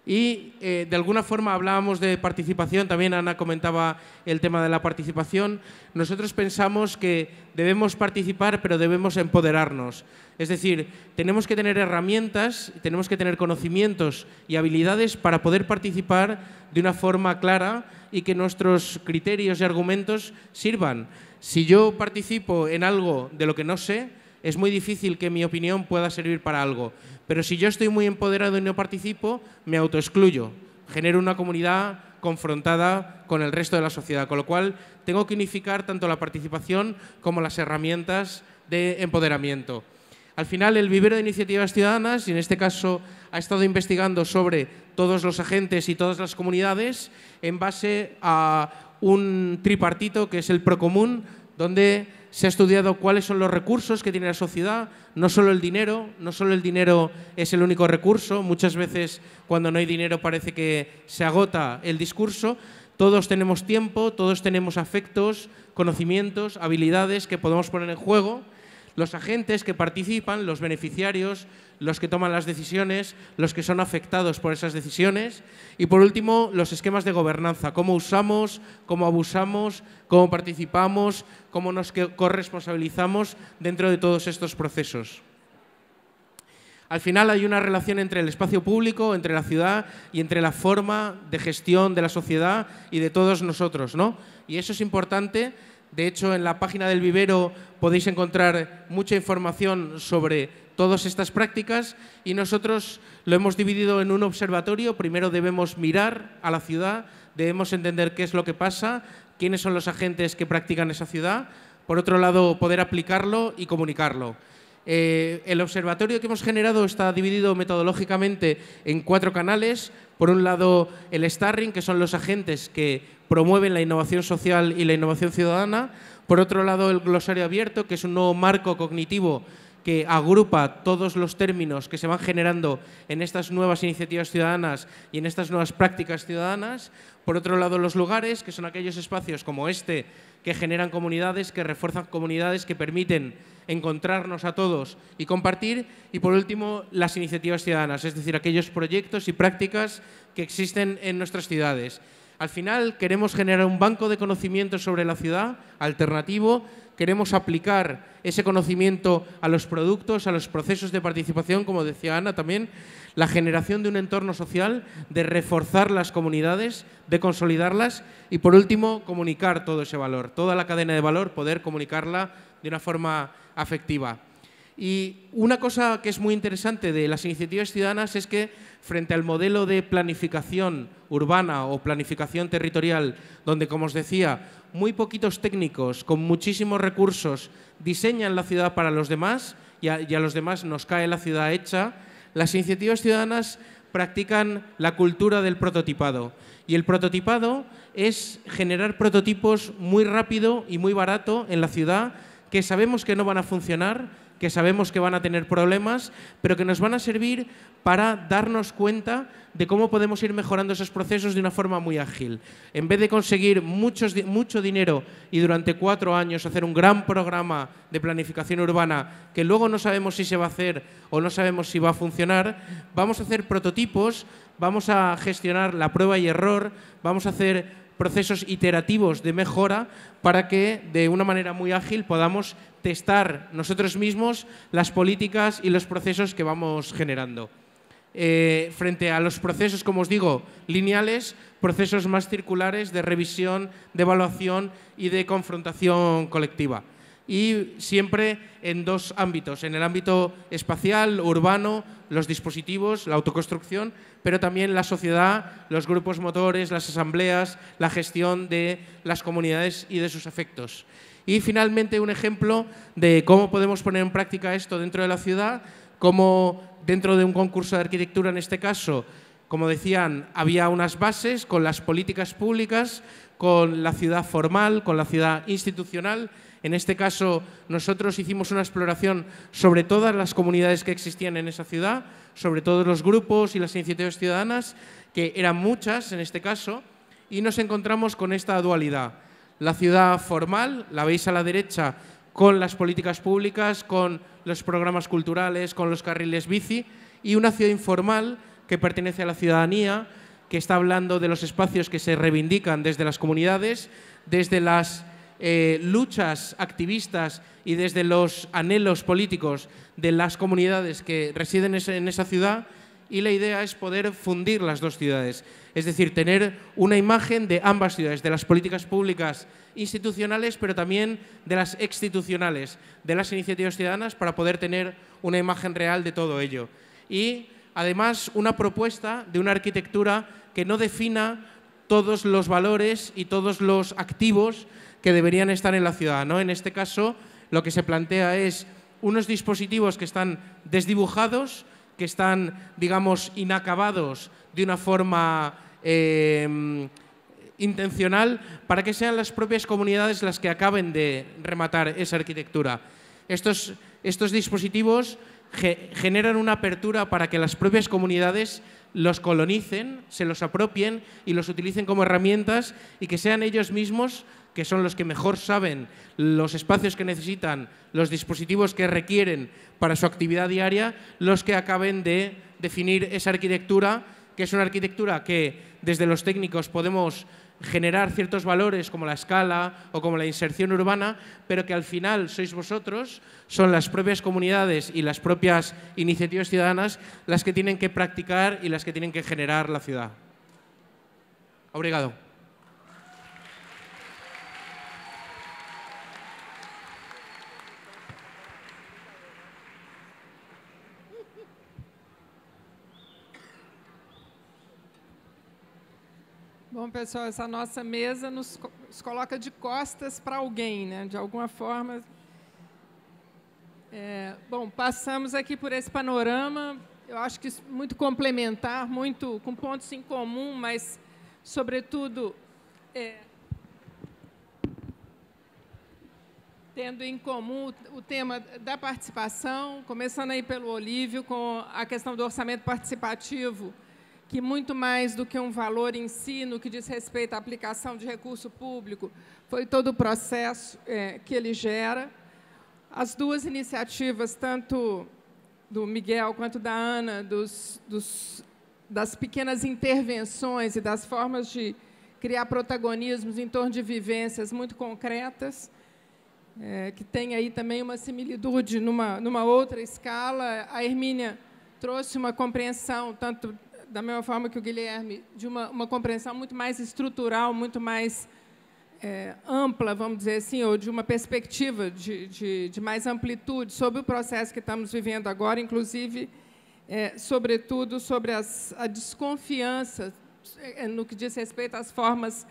S6: Y de alguna forma hablábamos de participación, también Ana comentaba el tema de la participación. Nosotros pensamos que debemos participar, pero debemos empoderarnos. Es decir, tenemos que tener herramientas, tenemos que tener conocimientos y habilidades para poder participar de una forma clara y que nuestros criterios y argumentos sirvan. Si yo participo en algo de lo que no sé, es muy difícil que mi opinión pueda servir para algo. Pero si yo estoy muy empoderado y no participo, me autoexcluyo. Genero una comunidad confrontada con el resto de la sociedad, con lo cual tengo que unificar tanto la participación como las herramientas de empoderamiento. Al final, el vivero de iniciativas ciudadanas, y en este caso ha estado investigando sobre todos los agentes y todas las comunidades en base a un tripartito que es el Procomún, donde se ha estudiado cuáles son los recursos que tiene la sociedad, no solo el dinero es el único recurso, muchas veces cuando no hay dinero parece que se agota el discurso, todos tenemos tiempo, todos tenemos afectos, conocimientos, habilidades que podemos poner en juego. Los agentes que participan, los beneficiarios, los que toman las decisiones, los que son afectados por esas decisiones y, por último, los esquemas de gobernanza, cómo usamos, cómo abusamos, cómo participamos, cómo nos corresponsabilizamos dentro de todos estos procesos. Al final hay una relación entre el espacio público, entre la ciudad y entre la forma de gestión de la sociedad y de todos nosotros, ¿no? Y eso es importante De hecho, en la página del vivero podéis encontrar mucha información sobre todas estas prácticas y nosotros lo hemos dividido en un observatorio. Primero debemos mirar a la ciudad, debemos entender qué es lo que pasa, quiénes son los agentes que practican esa ciudad. Por otro lado, poder aplicarlo y comunicarlo. El observatorio que hemos generado está dividido metodológicamente en 4 canales. Por un lado, el Starring, que son los agentes que promueven la innovación social y la innovación ciudadana. Por otro lado, el glosario abierto, que es un nuevo marco cognitivo que agrupa todos los términos que se van generando en estas nuevas iniciativas ciudadanas y en estas nuevas prácticas ciudadanas. Por otro lado, los lugares, que son aquellos espacios como este que generan comunidades, que refuerzan comunidades, que permiten encontrarnos a todos y compartir. Y por último, las iniciativas ciudadanas, es decir, aquellos proyectos y prácticas que existen en nuestras ciudades. Al final, queremos generar un banco de conocimiento sobre la ciudad alternativo. Queremos aplicar ese conocimiento a los productos, a los procesos de participación, como decía Ana también, la generación de un entorno social, de reforzar las comunidades, de consolidarlas y, por último, comunicar todo ese valor, toda la cadena de valor, poder comunicarla de una forma afectiva. Y una cosa que es muy interesante de las iniciativas ciudadanas es que frente al modelo de planificación urbana o planificación territorial, donde, como os decía, muy poquitos técnicos con muchísimos recursos diseñan la ciudad para los demás y a los demás nos cae la ciudad hecha, las iniciativas ciudadanas practican la cultura del prototipado. Y el prototipado es generar prototipos muy rápido y muy barato en la ciudad que sabemos que no van a funcionar, que sabemos que van a tener problemas, pero que nos van a servir para darnos cuenta de cómo podemos ir mejorando esos procesos de una forma muy ágil. En vez de conseguir mucho dinero y durante 4 años hacer un gran programa de planificación urbana que luego no sabemos si se va a hacer o no sabemos si va a funcionar, vamos a hacer prototipos, vamos a gestionar la prueba y error, vamos a hacer procesos iterativos de mejora para que de una manera muy ágil podamos testar nosotros mismos las políticas y los procesos que vamos generando. Frente a los procesos, como os digo, lineales, procesos más circulares de revisión, de evaluación y de confrontación colectiva. Y siempre en 2 ámbitos, en el ámbito espacial, urbano, los dispositivos, la autoconstrucción, pero también la sociedad, los grupos motores, las asambleas, la gestión de las comunidades y de sus efectos. Y finalmente un ejemplo de cómo podemos poner en práctica esto dentro de la ciudad, cómo dentro de un concurso de arquitectura en este caso, como decían, había unas bases con las políticas públicas, con la ciudad formal, con la ciudad institucional. En este caso, nosotros hicimos una exploración sobre todas las comunidades que existían en esa ciudad, sobre todos los grupos y las iniciativas ciudadanas, que eran muchas en este caso, y nos encontramos con esta dualidad. La ciudad formal, la veis a la derecha, con las políticas públicas, con los programas culturales, con los carriles bici, y una ciudad informal que pertenece a la ciudadanía, que está hablando de los espacios que se reivindican desde las comunidades, desde las luchas activistas y desde los anhelos políticos de las comunidades que residen en esa ciudad, y la idea es poder fundir las 2 ciudades, es decir, tener una imagen de ambas ciudades, de las políticas públicas institucionales, pero también de las institucionales, de las iniciativas ciudadanas, para poder tener una imagen real de todo ello. Y además una propuesta de una arquitectura que no defina todos los valores y todos los activos que deberían estar en la ciudad, ¿no? En este caso, lo que se plantea es unos dispositivos que están desdibujados, que están, digamos, inacabados de una forma intencional, para que sean las propias comunidades las que acaben de rematar esa arquitectura. Estos dispositivos generan una apertura para que las propias comunidades los colonicen, se los apropien y los utilicen como herramientas, y que sean ellos mismos, que son los que mejor saben los espacios que necesitan, los dispositivos que requieren para su actividad diaria, los que acaben de definir esa arquitectura, que es una arquitectura que desde los técnicos podemos generar ciertos valores como la escala o como la inserción urbana, pero que al final sois vosotros, son las propias comunidades y las propias iniciativas ciudadanas las que tienen que practicar y las que tienen que generar la ciudad. Obrigado.
S1: Bom, pessoal, essa nossa mesa nos coloca de costas para alguém, né? De alguma forma. Bom, passamos aqui por esse panorama, eu acho que muito complementar, muito com pontos em comum, mas, sobretudo, tendo em comum o tema da participação, começando aí pelo Olívio, com a questão do orçamento participativo, que muito mais do que um valor em si, no que diz respeito à aplicação de recurso público, foi todo o processo que ele gera. As duas iniciativas, tanto do Miguel quanto da Ana, das pequenas intervenções e das formas de criar protagonismos em torno de vivências muito concretas, que tem aí também uma similitude numa outra escala. A Hermínia trouxe uma compreensão, tanto da mesma forma que o Guilherme, de uma compreensão muito mais estrutural, muito mais ampla, vamos dizer assim, ou de uma perspectiva de mais amplitude sobre o processo que estamos vivendo agora, inclusive, sobretudo, sobre a desconfiança no que diz respeito às formas